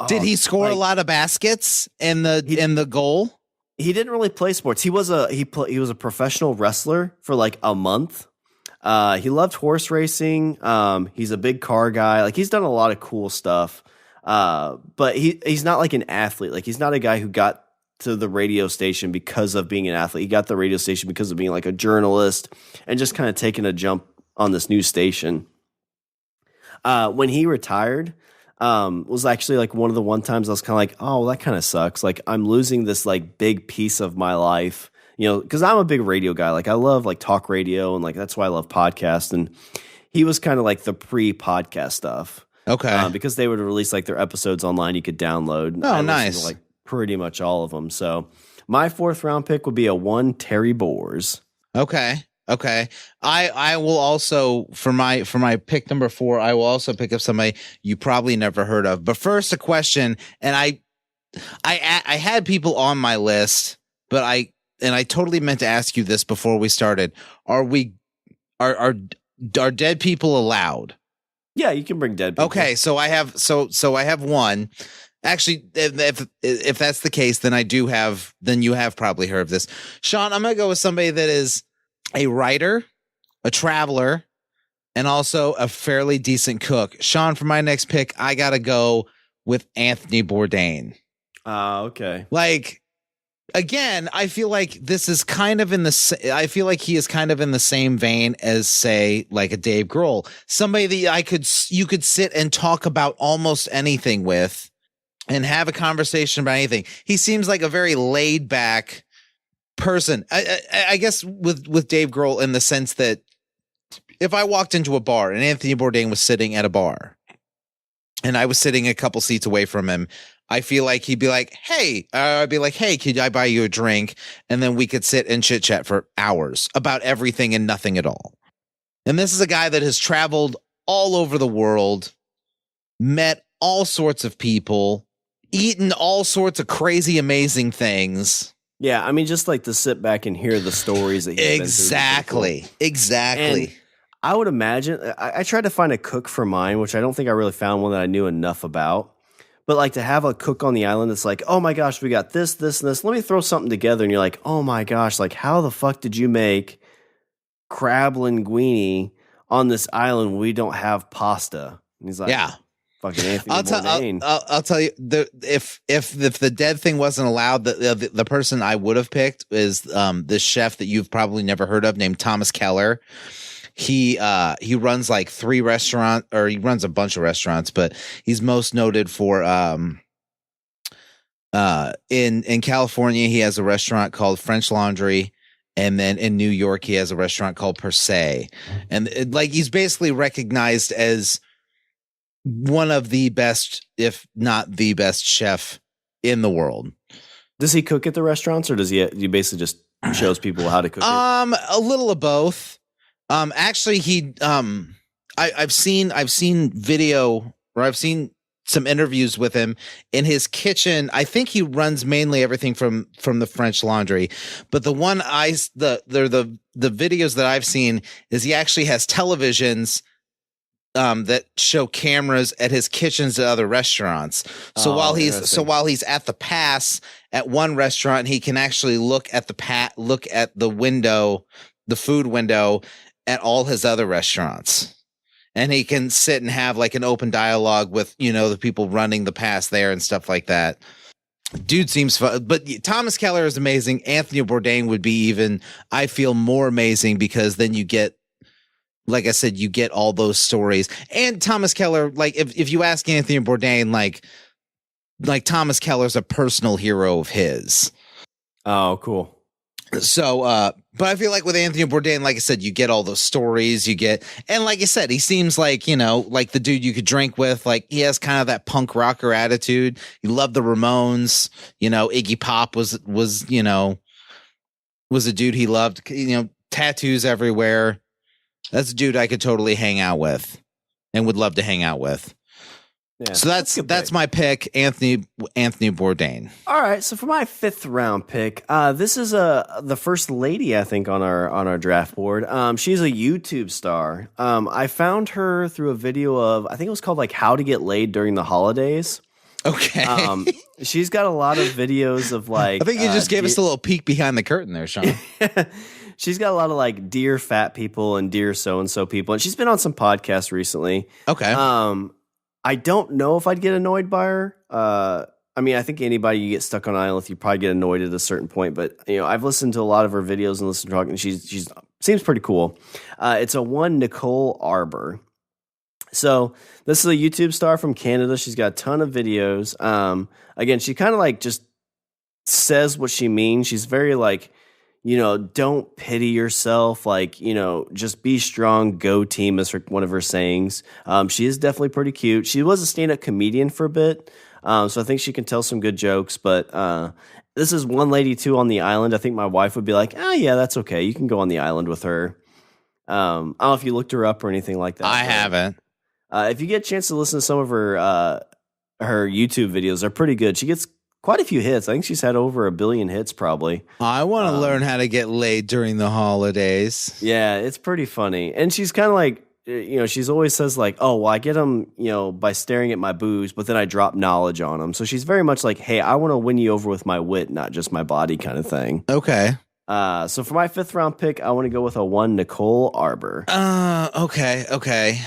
Did he score a lot of baskets in the goal? He didn't really play sports. He was a professional wrestler for like a month. He loved horse racing. He's a big car guy. Like he's done a lot of cool stuff. But he's not like an athlete. Like he's not a guy who got to the radio station because of being an athlete. He got the radio station because of being like a journalist and just kind of taking a jump on this new station. When he retired, was actually like one of the times I was kind of like, oh, well, that kind of sucks. Like I'm losing this like big piece of my life, cause I'm a big radio guy. Like I love like talk radio and like, that's why I love podcasts. And he was kind of like the pre-podcast stuff. Okay. Because they would release like their episodes online, you could download. Oh, nice. Like pretty much all of them. So my 4th round pick would be a 1 Terry Boers. Okay. I will also for my pick number 4, I will also pick up somebody you probably never heard of. But first, a question, and I had people on my list, but I totally meant to ask you this before we started. Are dead people allowed? Yeah, you can bring dead people. Okay, so I have one. Actually, if that's the case, then you have probably heard of this. Shawn, I'm going to go with somebody that is a writer, a traveler, and also a fairly decent cook. Shawn, for my next pick, I got to go with Anthony Bourdain. Okay. Like, again, I feel like this is kind of I feel like he is kind of in the same vein as, say, like a Dave Grohl, somebody that you could sit and talk about almost anything with and have a conversation about anything. He seems like a very laid back person. I guess with Dave Grohl, in the sense that if I walked into a bar and Anthony Bourdain was sitting at a bar, and I was sitting a couple seats away from him, I feel like he'd be like, hey, I'd be like, hey, could I buy you a drink? And then we could sit and chit chat for hours about everything and nothing at all. And this is a guy that has traveled all over the world, met all sorts of people, eaten all sorts of crazy, amazing things. Yeah, I mean, just like to sit back and hear the stories that he's Exactly. And I would imagine, I tried to find a cook for mine, which I don't think I really found one that I knew enough about. But like to have a cook on the island that's like, oh my gosh, we got this, this, and this. Let me throw something together. And you're like, oh my gosh, like how the fuck did you make crab linguine on this island when we don't have pasta? And he's like, yeah. Fucking Anthony Bourdain. I'll tell you, if the dead thing wasn't allowed, the person I would have picked is this chef that you've probably never heard of named Thomas Keller. He runs like 3 restaurants, or he runs a bunch of restaurants, but he's most noted for in California he has a restaurant called French Laundry, and then in New York he has a restaurant called Per Se, and like he's basically recognized as one of the best, if not the best chef in the world. Does he cook at the restaurants, or does he basically just shows people how to cook it? A little of both. Actually, I've seen video, or I've seen some interviews with him in his kitchen. I think he runs mainly everything from the French Laundry, but the videos that I've seen is he actually has televisions that show cameras at his kitchens at other restaurants. So while he's at the pass at one restaurant, he can actually look at the window, the food window at all his other restaurants. And he can sit and have like an open dialogue with, the people running the pass there and stuff like that. Dude seems fun, but Thomas Keller is amazing. Anthony Bourdain would be even, I feel, more amazing, because then you get, like I said, you get all those stories. And Thomas Keller, like if you ask Anthony Bourdain, like Thomas Keller's a personal hero of his. Oh, cool. So, but I feel like with Anthony Bourdain, like I said, you get all those stories, and like I said, he seems like, like the dude you could drink with. Like he has kind of that punk rocker attitude. He loved the Ramones. Iggy Pop was a dude he loved. Tattoos everywhere. That's a dude I could totally hang out with and would love to hang out with. Yeah, so that's my pick, Anthony Bourdain. All right, so for my 5th round pick, this is the first lady I think on our draft board. She's a YouTube star. I found her through a video of, I think it was called like How to Get Laid During the Holidays. Okay. She's got a lot of videos of like. I think you just gave us a little peek behind the curtain there, Shawn. She's got a lot of like Dear Fat People and Dear So and So People, and she's been on some podcasts recently. Okay. I don't know if I'd get annoyed by her. I mean, I think anybody you get stuck on an island with, you probably get annoyed at a certain point. But I've listened to a lot of her videos and listened to her, and she's seems pretty cool. It's a one Nicole Arbor. So this is a YouTube star from Canada. She's got a ton of videos. Again, she kind of like just says what she means. She's very like, don't pity yourself. Like, just be strong, go team is one of her sayings. She is definitely pretty cute. She was a stand-up comedian for a bit. So I think she can tell some good jokes, but this is one lady too on the island. I think my wife would be like, oh yeah, that's okay. You can go on the island with her. I don't know if you looked her up or anything like that. I haven't. If you get a chance to listen to some of her YouTube videos, they're pretty good. She gets quite a few hits. I think she's had over 1 billion hits probably. I want to learn how to get laid during the holidays. Yeah, it's pretty funny. And she's kind of like, she's always says like, oh, well, I get them, by staring at my boobs, but then I drop knowledge on them. So she's very much like, hey, I want to win you over with my wit, not just my body kind of thing. Okay. So for my 5th round pick, I want to go with a one Nicole Arbor. Okay.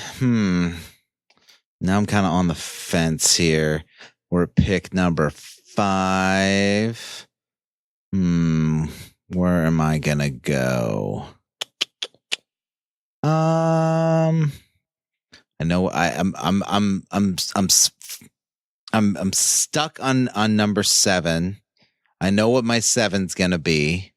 Now I'm kind of on the fence here. We're at pick number 5. Where am I gonna go? I know I'm stuck on number 7. I know what my 7's gonna be.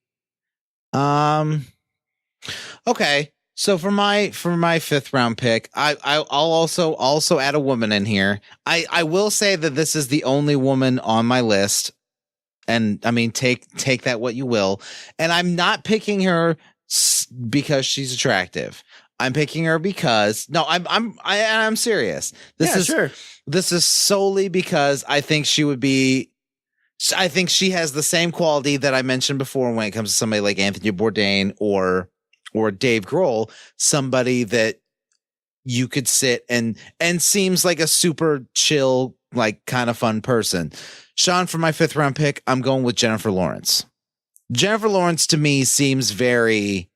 Okay. So for my fifth round pick, I'll also add a woman in here. I will say that this is the only woman on my list, and I mean take that what you will. And I'm not picking her because she's attractive. I'm picking her because I'm serious. This is solely because I think she would be. I think she has the same quality that I mentioned before when it comes to somebody like Anthony Bourdain or Dave Grohl, somebody that you could sit and seems like a super chill, like kind of fun person. Shawn, for my fifth round pick, I'm going with Jennifer Lawrence. Jennifer Lawrence to me seems very.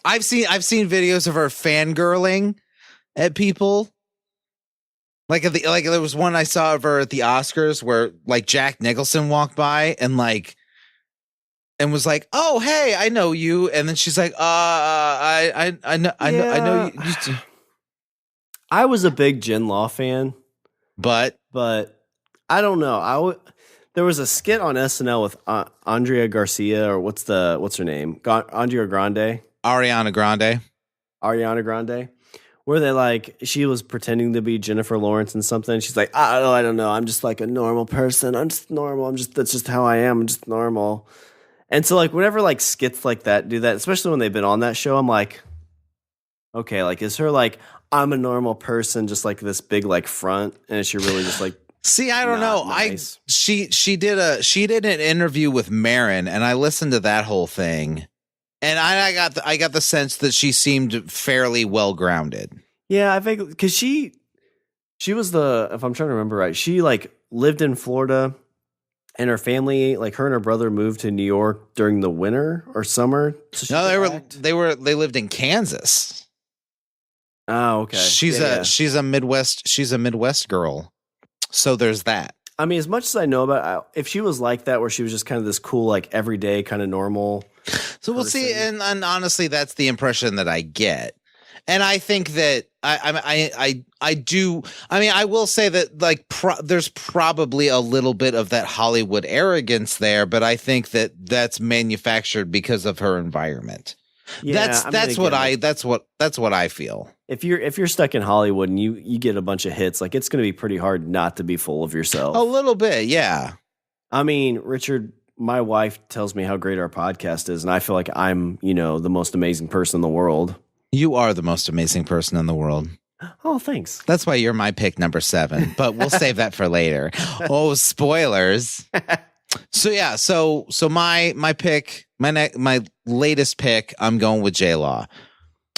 I've seen videos of her fangirling at people. Like there was one I saw of her at the Oscars where like Jack Nicholson walked by and was like, "Oh, hey, I know you," and then she's like, I know you." I was a big Jen Law fan, but I don't know. There was a skit on SNL with Andrea Garcia, or what's her name? Ariana Grande, where they she was pretending to be Jennifer Lawrence and something. She's like, I don't know. I'm just like a normal person. I'm just normal. That's just how I am. I'm just normal. And so whenever skits like that do that, especially when they've been on that show, I'm like, okay, is her I'm a normal person, just this big front, and is she really just See, I don't know. Nice? She did an interview with Marin, and I listened to that whole thing, and I got the sense that she seemed fairly well grounded. Yeah, I think because she was if I'm trying to remember right, she lived in Florida. And her family, her and her brother, moved to New York during the winter or summer. So they lived in Kansas. Oh, okay. She's a Midwest girl. So there's that. I mean, as much as I know about, if she was like that, where she was just kind of this cool, everyday kind of normal. So we'll see, and honestly, that's the impression that I get. And I think that I do. I mean, I will say that there's probably a little bit of that Hollywood arrogance there, but I think that that's manufactured because of her environment. Yeah, that's what I feel. If you're stuck in Hollywood and you get a bunch of hits, it's going to be pretty hard not to be full of yourself. A little bit, yeah. I mean, Richard, my wife tells me how great our podcast is, and I feel like I'm, the most amazing person in the world. You are the most amazing person in the world. Oh, thanks. That's why you're my pick number 7, but we'll save that for later. Oh, spoilers. So yeah, so my pick, my latest pick, I'm going with J-Law.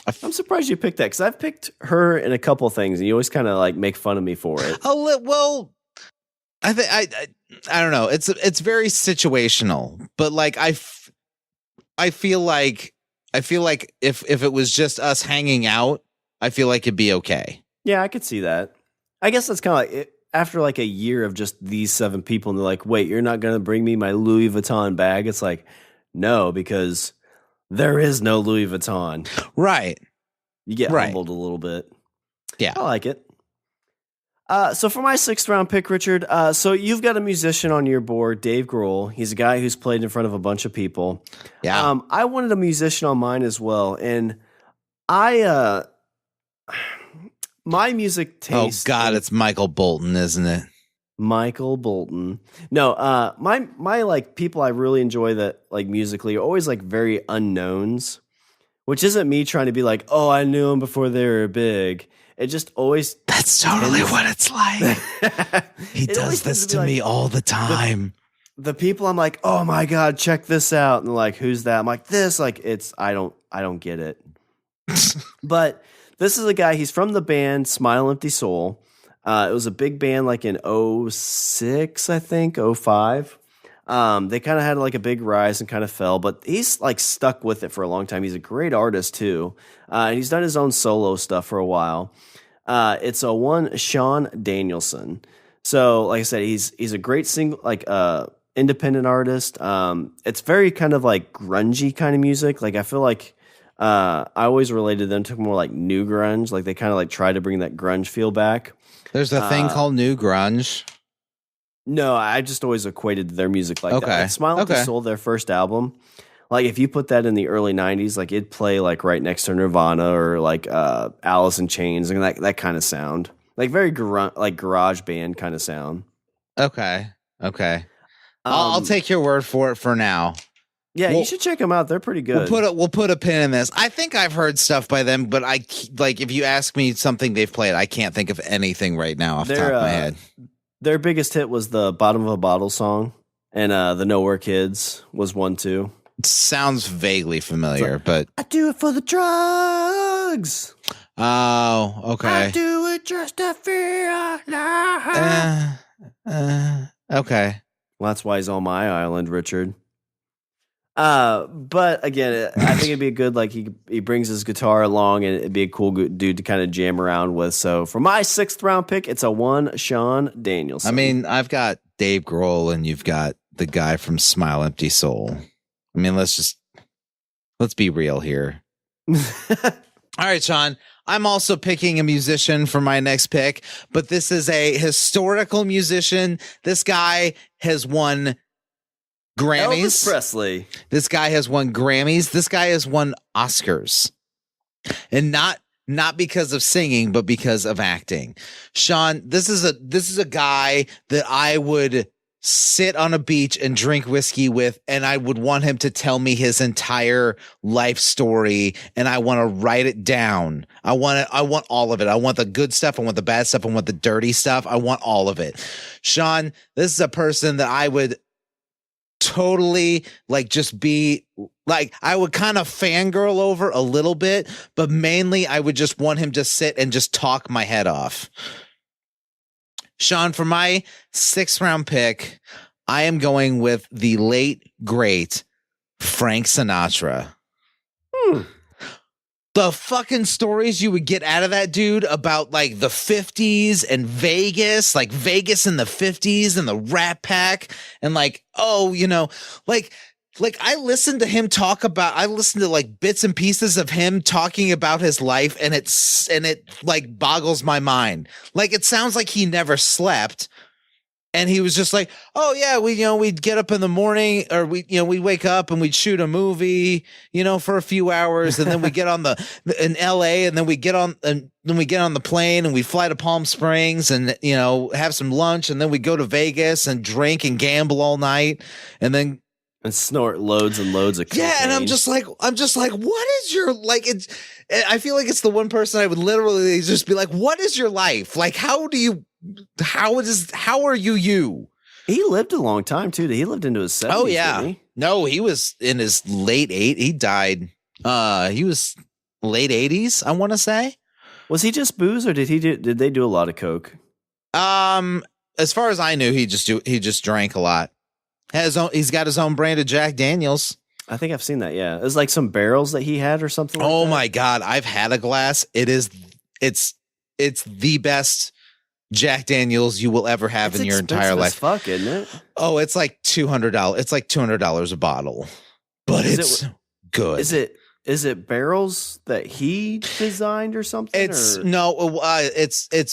I'm surprised you picked that because I've picked her in a couple things, and you always kind of make fun of me for it. Well, I think I don't know. It's very situational, but I feel like if it was just us hanging out, I feel like it'd be okay. Yeah, I could see that. I guess that's kind of after a year of just these 7 people, and they're like, wait, you're not going to bring me my Louis Vuitton bag? It's no, because there is no Louis Vuitton. Right. You get humbled a little bit. Yeah. I like it. So for my 6th round pick, Richard, so you've got a musician on your board, Dave Grohl. He's a guy who's played in front of a bunch of people. Yeah. I wanted a musician on mine as well, and my music taste. Oh God, it's Michael Bolton, isn't it? Michael Bolton. No, my people I really enjoy that musically are always very unknowns, which isn't me trying to be oh, I knew him before they were big. It just always. That's totally what it's like. He does this to me all the time. The people I'm oh my God, check this out. And they're who's that? I'm this, it's, I don't get it. But this is a guy, he's from the band Smile Empty Soul. It was a big band in 06, I think, 05. They kind of had a big rise and kind of fell, but he's stuck with it for a long time. He's a great artist too. And he's done his own solo stuff for a while. It's one Shawn Danielson. So like I said, he's a great single, independent artist. It's very kind of grungy kind of music. I feel I always related them to more new grunge. They kind of try to bring that grunge feel back. There's a thing called new grunge. No, I just always equated their music that. Smile Empty Soul, their first album, Like if you put that in the early '90s, like it'd play like right next to Nirvana or like Alice in Chains and that kind of sound, like very like garage band kind of sound. Okay. I'll take your word for it for now. Yeah, you should check them out. They're pretty good. We'll put a pin in this. I think I've heard stuff by them, but if you ask me something they've played, I can't think of anything right now off the top of my head. Their biggest hit was the Bottom of a Bottle song, and the Nowhere Kids was one too. It sounds vaguely familiar, but I do it for the drugs. Oh, okay. I do it just to feel alive. Okay. Well, that's why he's on my island, Richard. But again, I think it'd be good. Like he brings his guitar along, and it'd be a cool dude to kind of jam around with. So for my 6th round pick, it's a one Shawn Danielson. I mean, I've got Dave Grohl, and you've got the guy from Smile Empty Soul. I mean, let's be real here. All right, Shawn. I'm also picking a musician for my next pick, but this is a historical musician. This guy has won Grammys. Elvis Presley. This guy has won Grammys. This guy has won Oscars. And not because of singing, but because of acting. Shawn, this is a guy that I would sit on a beach and drink whiskey with, and I would want him to tell me his entire life story, and I want to write it down. I want all of it. I want the good stuff. I want the bad stuff. I want the dirty stuff. I want all of it. Shawn, this is a person that I would totally just be like, I would kind of fangirl over a little bit, but mainly I would just want him to sit and just talk my head off. Shawn, for my 6th round pick, I am going with the late, great Frank Sinatra. The fucking stories you would get out of that dude about like the 50s and Vegas, like Vegas in the 50s and the Rat Pack, and like, I listened to him I listened to like bits and pieces of him talking about his life, and it like boggles my mind. Like, it sounds like he never slept. And he was just like, oh yeah, we'd get up in the morning, or we'd wake up and we'd shoot a movie, for a few hours. And then we get in LA, and then we get on the plane and we fly to Palm Springs and, have some lunch. And then we go to Vegas and drink and gamble all night. And then, and snort loads and loads of cocaine. Yeah, and I'm just like, what is your, like, I feel like it's the one person I would literally just be like, what is your life? Like, how are you? He lived a long time too. He lived into his 70s. Oh yeah. Didn't he? No, he was in his late 80s. He died. He was late 80s, I want to say. Was he just booze, or did they do a lot of coke? As far as I knew, he just drank a lot. He's got his own brand of Jack Daniels. I think I've seen that. Yeah, it was like some barrels that he had or something. Oh like that. My God, I've had a glass. It's the best Jack Daniels you will ever have in your entire life. Fuck, isn't it? Oh, it's like $200. It's like $200 a bottle, but it's good. Is it barrels that he designed or something? It's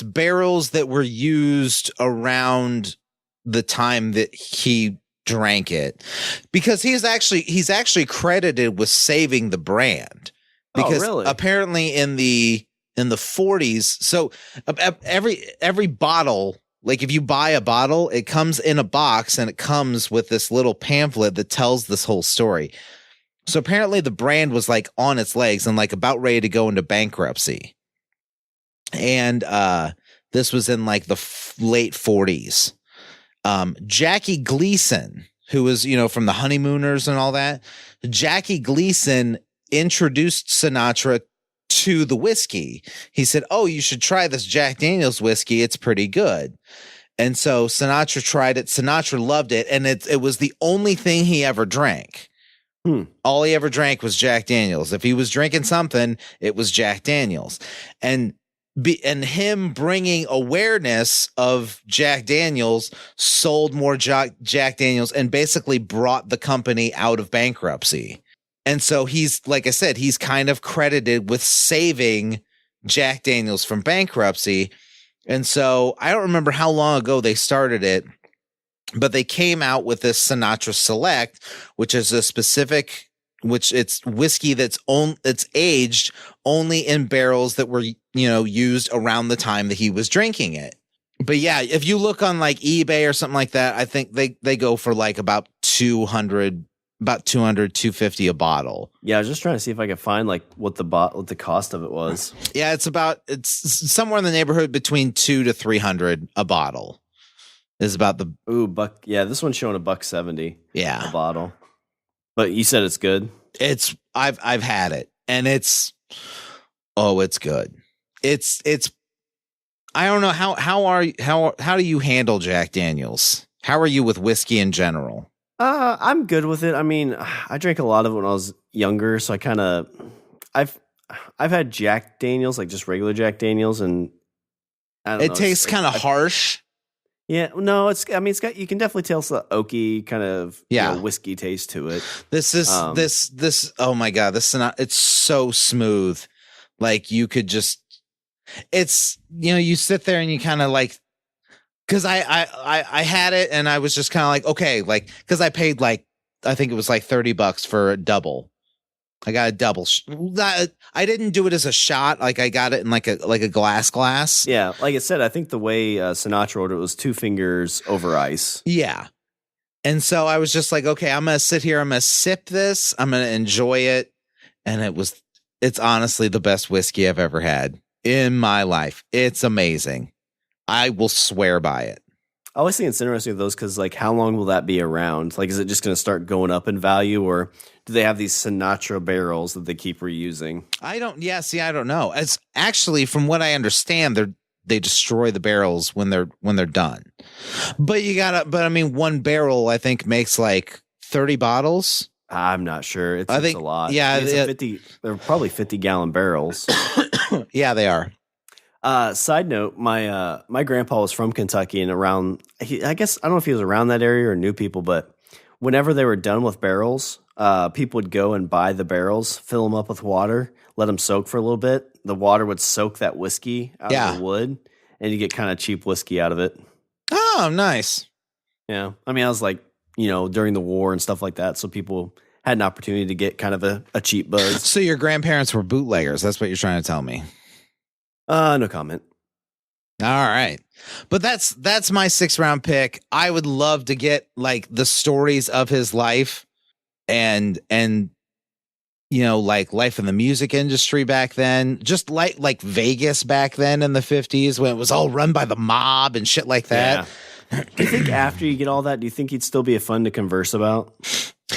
barrels that were used around the time that he drank it, because he's actually credited with saving the brand, because apparently in the 40s, so every bottle, like if you buy a bottle, it comes in a box and it comes with this little pamphlet that tells this whole story. So apparently the brand was like on its legs and like about ready to go into bankruptcy. And this was in like the late 40s. Jackie Gleason, who was, from the Honeymooners and all that, Jackie Gleason introduced Sinatra to the whiskey. He said, oh, you should try this Jack Daniels whiskey. It's pretty good. And so Sinatra tried it. Sinatra loved it. And it was the only thing he ever drank. All he ever drank was Jack Daniels. If he was drinking something, it was Jack Daniels. And him bringing awareness of Jack Daniels sold more Jack Daniels and basically brought the company out of bankruptcy. And so he's, like I said, he's kind of credited with saving Jack Daniels from bankruptcy. And so I don't remember how long ago they started it, but they came out with this Sinatra Select, which is a specific which it's whiskey it's aged only in barrels that were, used around the time that he was drinking it. But yeah, if you look on like eBay or something like that, I think they go for like about 200, 250 a bottle. Yeah, I was just trying to see if I could find like what the cost of it was. Yeah, it's somewhere in the neighborhood between 200 to 300 a bottle. Is about the buck. Yeah, this one's showing $1.70. Yeah, a bottle. But you said it's good. I've had it, and it's good. It's I don't know how do you handle Jack Daniels? How are you with whiskey in general? I'm good with it. I mean, I drank a lot of it when I was younger, so I've had Jack Daniels, like just regular Jack Daniels, and I don't know. It tastes kind of harsh. Yeah, no, it's got, you can definitely tell the oaky kind of whiskey taste to it. This is this oh my God, it's so smooth. Like you could just, it's, you sit there and you kind of like, cause I had it and I was just kind of like, okay, like, cause I paid like, I think it was like $30 for a double. I got a double. I didn't do it as a shot. Like I got it in like a glass. Yeah, like I said, I think the way Sinatra ordered it was 2 fingers over ice. Yeah, and so I was just like, okay, I'm gonna sit here. I'm gonna sip this. I'm gonna enjoy it, and it's honestly the best whiskey I've ever had in my life. It's amazing. I will swear by it. I always think it's interesting with those because, like, how long will that be around? Like, is it just going to start going up in value, or do they have these Sinatra barrels that they keep reusing? I don't know. It's actually, from what I understand, they destroy the barrels when they're done. But I mean, one barrel I think makes like 30 bottles. I'm not sure. It's a lot. Yeah, they're probably 50-gallon barrels. Yeah, they are. Side note, my grandpa was from Kentucky, and I guess I don't know if he was around that area or knew people, but whenever they were done with barrels, people would go and buy the barrels, fill them up with water, let them soak for a little bit. The water would soak that whiskey out of the wood, and you get kind of cheap whiskey out of it. Oh, nice. Yeah. I mean, I was like, during the war and stuff like that, so people had an opportunity to get kind of a cheap buzz. So your grandparents were bootleggers. That's what you're trying to tell me. No comment. All right. But that's my 6th round pick. I would love to get like the stories of his life and like life in the music industry back then, just like Vegas back then in the 50s when it was all run by the mob and shit like that. Yeah. Do you think after you get all that, do you think he'd still be fun to converse about?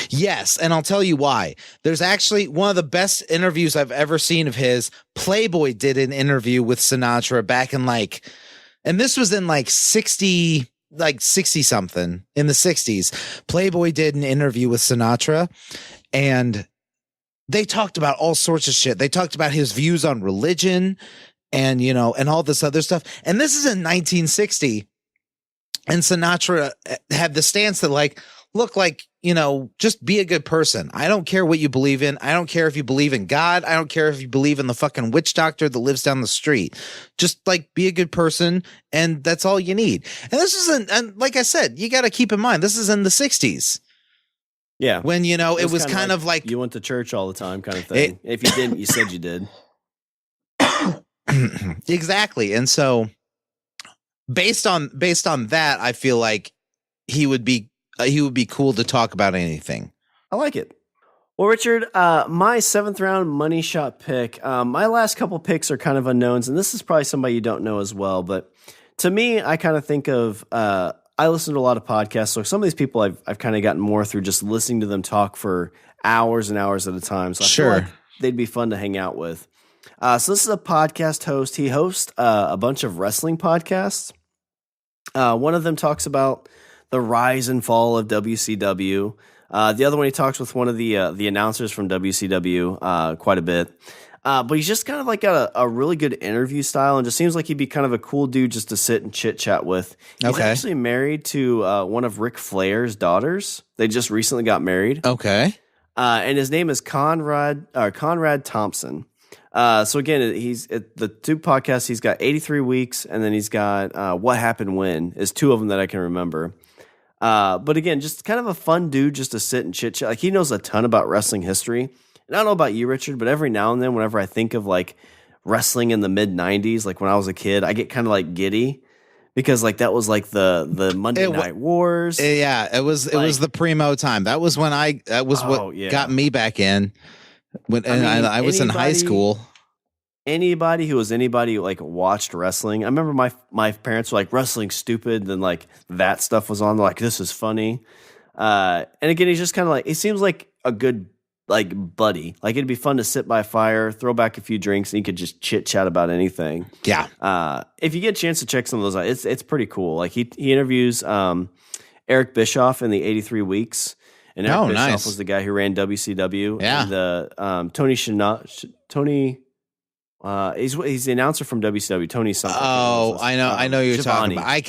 Yes, and I'll tell you why. There's actually one of the best interviews I've ever seen of his. Playboy did an interview with Sinatra back in and this was in 60 something, in the 60s. Playboy did an interview with Sinatra, and they talked about all sorts of shit. They talked about his views on religion and, and all this other stuff. And this is in 1960. And Sinatra had the stance that look, just be a good person. I don't care what you believe in. I don't care if you believe in God. I don't care if you believe in the fucking witch doctor that lives down the street. Just be a good person, and that's all you need. And this is and like I said, you got to keep in mind, this is in the 60s. Yeah. When, it was kind of like you went to church all the time kind of thing. If you didn't, you said you did. Exactly. And so based on that, I feel like he would be cool to talk about anything. I like it. Well, Richard, my 7th round money shot pick, my last couple picks are kind of unknowns, and this is probably somebody you don't know as well, but to me, I kind of think of, I listen to a lot of podcasts, so some of these people I've kind of gotten more through just listening to them talk for hours and hours at a time, so I feel like they'd be fun to hang out with. So this is a podcast host. He hosts a bunch of wrestling podcasts. One of them talks about the rise and fall of WCW. The other one, he talks with one of the announcers from WCW quite a bit. But he's just kind of got a really good interview style, and just seems like he'd be kind of a cool dude just to sit and chit chat with. He's actually married to one of Ric Flair's daughters. They just recently got married. Okay. And his name is Conrad Thompson. So again, he's at the 2 podcasts. He's got 83 Weeks, and then he's got What Happened When is 2 of them that I can remember. But again, just kind of a fun dude just to sit and chit chat. Like he knows a ton about wrestling history. And I don't know about you, Richard, but every now and then, whenever I think of like wrestling in the mid '90s, like when I was a kid, I get kind of like giddy because like that was like the Monday Night Wars. Yeah, it was the primo time. That was when what got me back in. I was in high school. Anybody who like watched wrestling. I remember my parents were like, wrestling's stupid. Then like that stuff was on. They're like, this is funny. And again, he's just kind of like, he seems like a good like buddy. Like it'd be fun to sit by a fire, throw back a few drinks, and you could just chit chat about anything. Yeah. If you get a chance to check some of those out, it's pretty cool. Like he interviews Eric Bischoff in the 83 Weeks. And Eric Bischoff was the guy who ran WCW. Yeah. And Tony. He's the announcer from WCW, Tony something. Oh, I know you're talking about.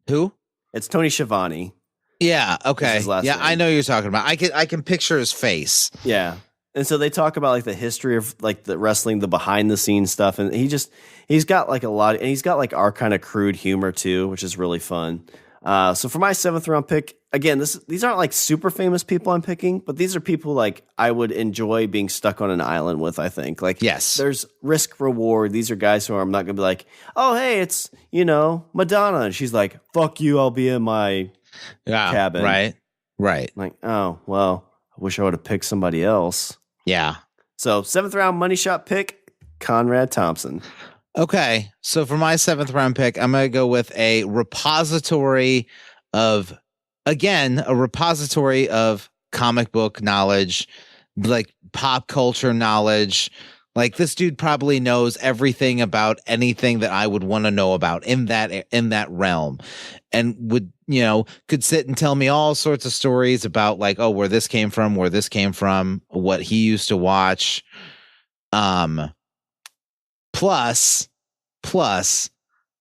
Who? It's Tony Schiavone. Yeah. Okay. Yeah, name. I know you're talking about. I can picture his face. Yeah. And so they talk about like the history of like the wrestling, the behind the scenes stuff, and he's got like a lot, and he's got like our kind of crude humor too, which is really fun. So for my 7th round pick, again, these aren't like super famous people I'm picking, but these are people like I would enjoy being stuck on an island with, I think. Like, yes, there's risk reward. These are guys who I'm not going to be like, oh, hey, it's, Madonna. And she's like, fuck you, I'll be in my cabin. Right. Like, oh, well, I wish I would have picked somebody else. Yeah. So 7th round money shot pick, Conrad Thompson. Okay, so for my 7th round pick, I'm going to go with a repository of comic book knowledge, like pop culture knowledge. Like this dude probably knows everything about anything that I would want to know about in that realm, and could sit and tell me all sorts of stories about like, oh, where this came from, what he used to watch. Plus,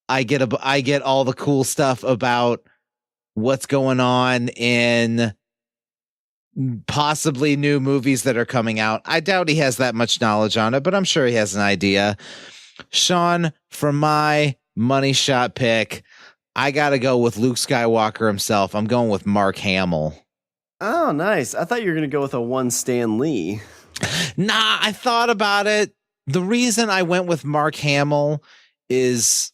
I get all the cool stuff about what's going on in possibly new movies that are coming out. I doubt he has that much knowledge on it, but I'm sure he has an idea. Shawn, for my money shot pick, I got to go with Luke Skywalker himself. I'm going with Mark Hamill. Oh, nice. I thought you were going to go with a one Stan Lee. Nah, I thought about it. The reason I went with Mark Hamill is,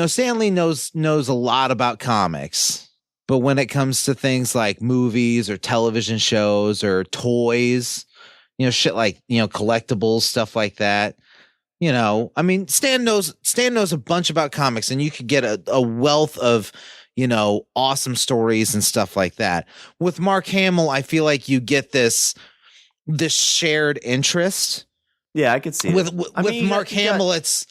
Stan Lee knows a lot about comics, but when it comes to things like movies or television shows or toys, shit like, collectibles, stuff like that, Stan knows a bunch about comics, and you could get a wealth of, awesome stories and stuff like that. With Mark Hamill, I feel like you get this shared interest. Yeah, I could see with Mark Hamill. It's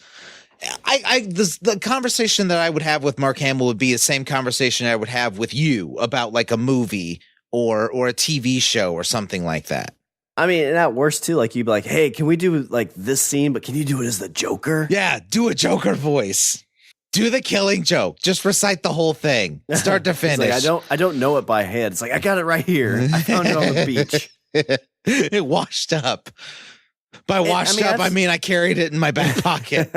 the conversation that I would have with Mark Hamill would be the same conversation I would have with you about like a movie or a TV show or something like that. I mean, and that works too. Like you'd be like, "Hey, can we do like this scene? But can you do it as the Joker?" Yeah, do a Joker voice. Do the Killing Joke. Just recite the whole thing, start to finish. Like, I don't know it by head. It's like I got it right here. I found it on the beach. It washed up. By washed up, I mean I carried it in my back pocket.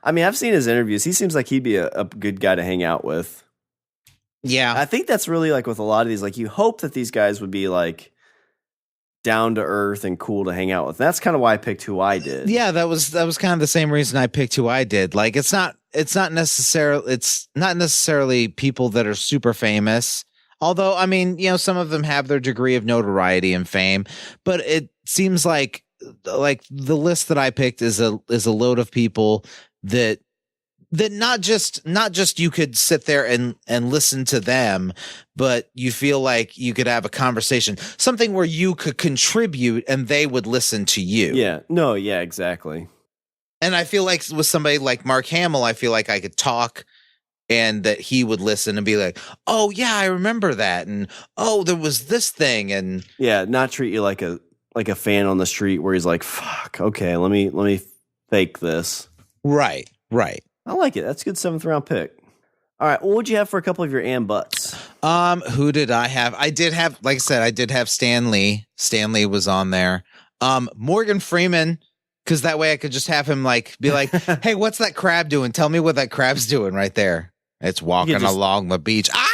I mean, I've seen his interviews. He seems like he'd be a good guy to hang out with. Yeah. I think that's really like with a lot of these, like you hope that these guys would be like down to earth and cool to hang out with. That's kind of why I picked who I did. Yeah, that was kind of the same reason I picked who I did. Like it's not necessarily people that are super famous. Although, I mean, some of them have their degree of notoriety and fame, but it seems like the list that I picked is a load of people that not just you could sit there and listen to them, but you feel like you could have a conversation, something where you could contribute and they would listen to you. Yeah. No, yeah, exactly. And I feel like with somebody like Mark Hamill, I feel like I could talk and that he would listen and be like, oh yeah, I remember that. And oh, there was this thing. And yeah, not treat you like a fan on the street where he's like, fuck, okay, let me fake this. Right. I like it. That's a good 7th round pick. All right. What would you have for a couple of your and buts? Who did I have? I did have, like I said, I did have Stan Lee. Stan Lee was on there. Morgan Freeman, because that way I could just have him be like, hey, what's that crab doing? Tell me what that crab's doing right there. It's walking along the beach. Ah!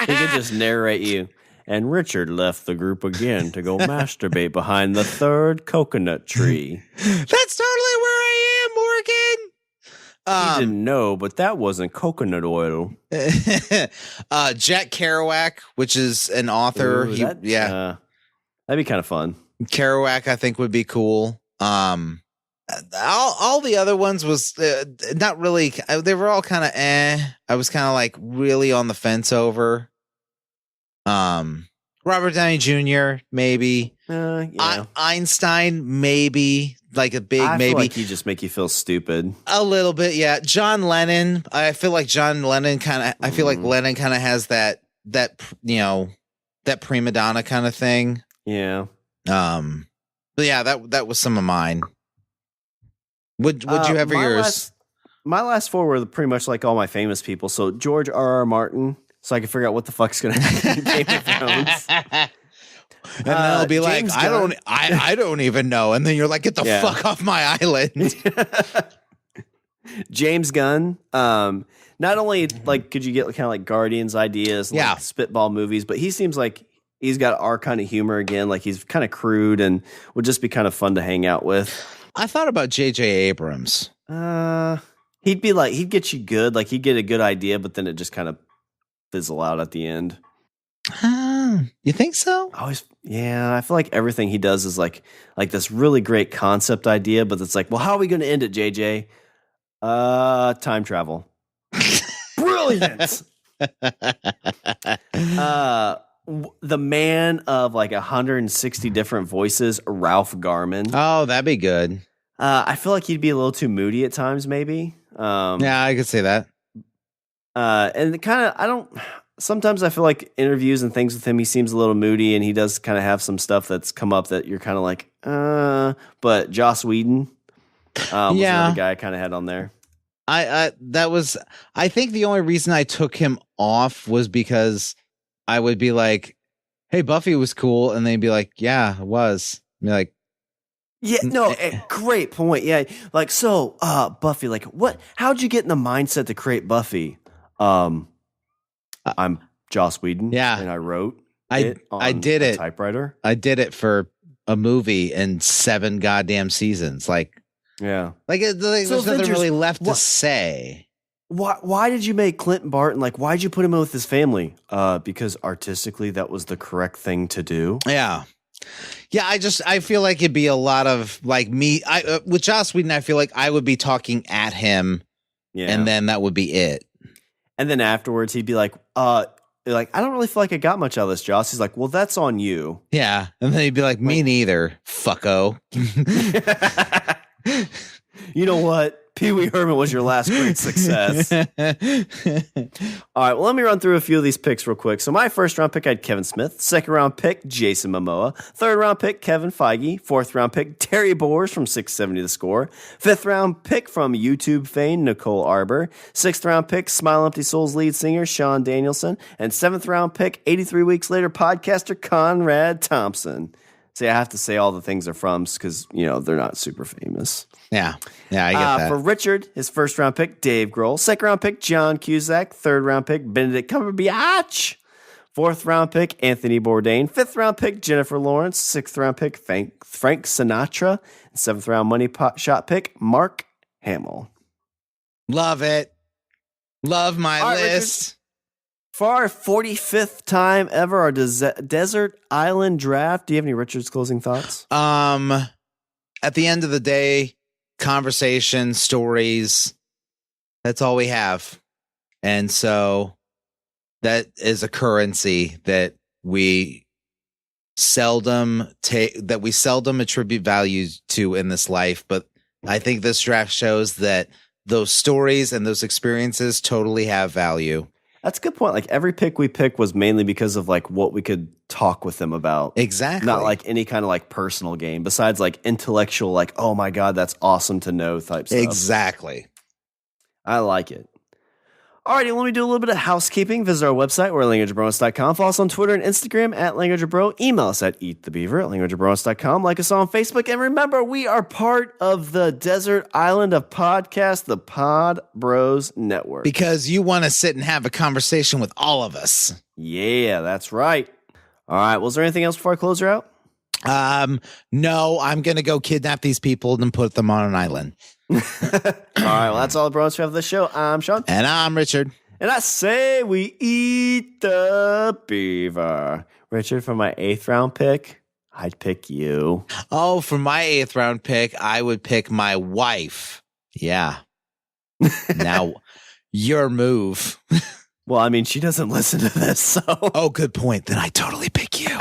He could just narrate you. And Richard left the group again to go masturbate behind the third coconut tree. That's totally where I am, Morgan. He didn't know, but that wasn't coconut oil. Jack Kerouac, which is an author. Ooh, that'd be kind of fun. Kerouac, I think, would be cool. All the other ones was not really. They were all kind of I was kind of like really on the fence over. Robert Downey Jr. maybe. Yeah. Einstein maybe. Like a big maybe. Feel like he just make you feel stupid. A little bit, yeah. John Lennon. I feel like Lennon kind of has that that prima donna kind of thing. Yeah. But yeah, that was some of mine. Would you have for yours? My last four were pretty much like all my famous people. So George R.R. Martin, so I can figure out what the fuck's going to happen in Game of Thrones. And then I'll be like, I don't even know. And then you're like, get the fuck off my island. James Gunn. Not only like could you get kind of like Guardians ideas, like spitball movies, but he seems like he's got our kind of humor again. Like he's kind of crude and would just be kind of fun to hang out with. I thought about J.J. Abrams. He'd get you good. Like he'd get a good idea, but then it just kind of fizzle out at the end. You think so? I feel like everything he does is like this really great concept idea, but it's like, well, how are we going to end it, JJ? Time travel. Brilliant. The man of like 160 different voices, Ralph Garman. Oh, that'd be good. I feel like he'd be a little too moody at times, maybe. Yeah, I could say that. And kind of, sometimes I feel like interviews and things with him, he seems a little moody, and he does kind of have some stuff that's come up that you're kind of like, but Joss Whedon was another guy I kind of had on there. I think the only reason I took him off was because I would be like, hey, Buffy was cool. And they'd be like, yeah, it was. I'd be like, yeah, no, great point. Yeah. Like, so, Buffy, like how'd you get in the mindset to create Buffy? I'm Joss Whedon. Yeah. And I wrote I did it. Typewriter. I did it for a movie in 7 goddamn seasons. Like, yeah. Like, there's nothing really left to say. Why did you make Clinton Barton? Like, why'd you put him in with his family? Because artistically, that was the correct thing to do. Yeah. Yeah, I feel like it'd be a lot of like me. With Joss Whedon, I feel like I would be talking at him, and then that would be it. And then afterwards, he'd be like, I don't really feel like I got much out of this, Joss. He's like, well, that's on you. Yeah, and then he'd be like, me neither, fucko. You know what? Pee Wee Herman was your last great success. All right, well, let me run through a few of these picks real quick. So my first round pick, I had Kevin Smith. Second round pick, Jason Momoa. Third round pick, Kevin Feige. Fourth round pick, Terry Bors from 670 The Score. Fifth round pick from YouTube fame, Nicole Arbor. Sixth round pick, Smile Empty Souls lead singer, Sean Danielson. And seventh round pick, 83 weeks later, podcaster Conrad Thompson. See, I have to say all the things they're from because, they're not super famous. Yeah, I get that. For Richard, his first round pick, Dave Grohl. Second round pick, John Cusack. Third round pick, Benedict Cumberbatch. Fourth round pick, Anthony Bourdain. Fifth round pick, Jennifer Lawrence. Sixth round pick, Frank Sinatra. And seventh round money shot pick, Mark Hamill. Love it. Love my list. Richard, for our 45th time ever, our Desert Island Draft, do you have any Richard's closing thoughts? At the end of the day, conversation, stories, that's all we have. And so that is a currency that we seldom attribute value to in this life. But I think this draft shows that those stories and those experiences totally have value. That's a good point. Like every pick we picked was mainly because of like what we could talk with them about. Exactly. Not like any kind of like personal game besides like intellectual, like, oh my God, that's awesome to know type stuff. Exactly. I like it. Alrighty, let me do a little bit of housekeeping. Visit our website, we're languageofbromance.com. Follow us on Twitter and Instagram at languageofbro. Email us at eatthebeaver at languageofbromance.com. Like us on Facebook. And remember, we are part of the desert island of podcasts, the Pod Bros Network. Because you want to sit and have a conversation with all of us. Yeah, that's right. All right, was there anything else before I close her out? No, I'm going to go kidnap these people and put them on an island. All right, well, that's all the Bros we have for the show. I'm Shawn. And I'm Richard. And I say we eat the beaver. Richard, for my 8th round pick, I'd pick you. Oh, for my 8th round pick, I would pick my wife. Yeah. Now, your move. Well, I mean, she doesn't listen to this, so. Oh, good point. Then I totally pick you.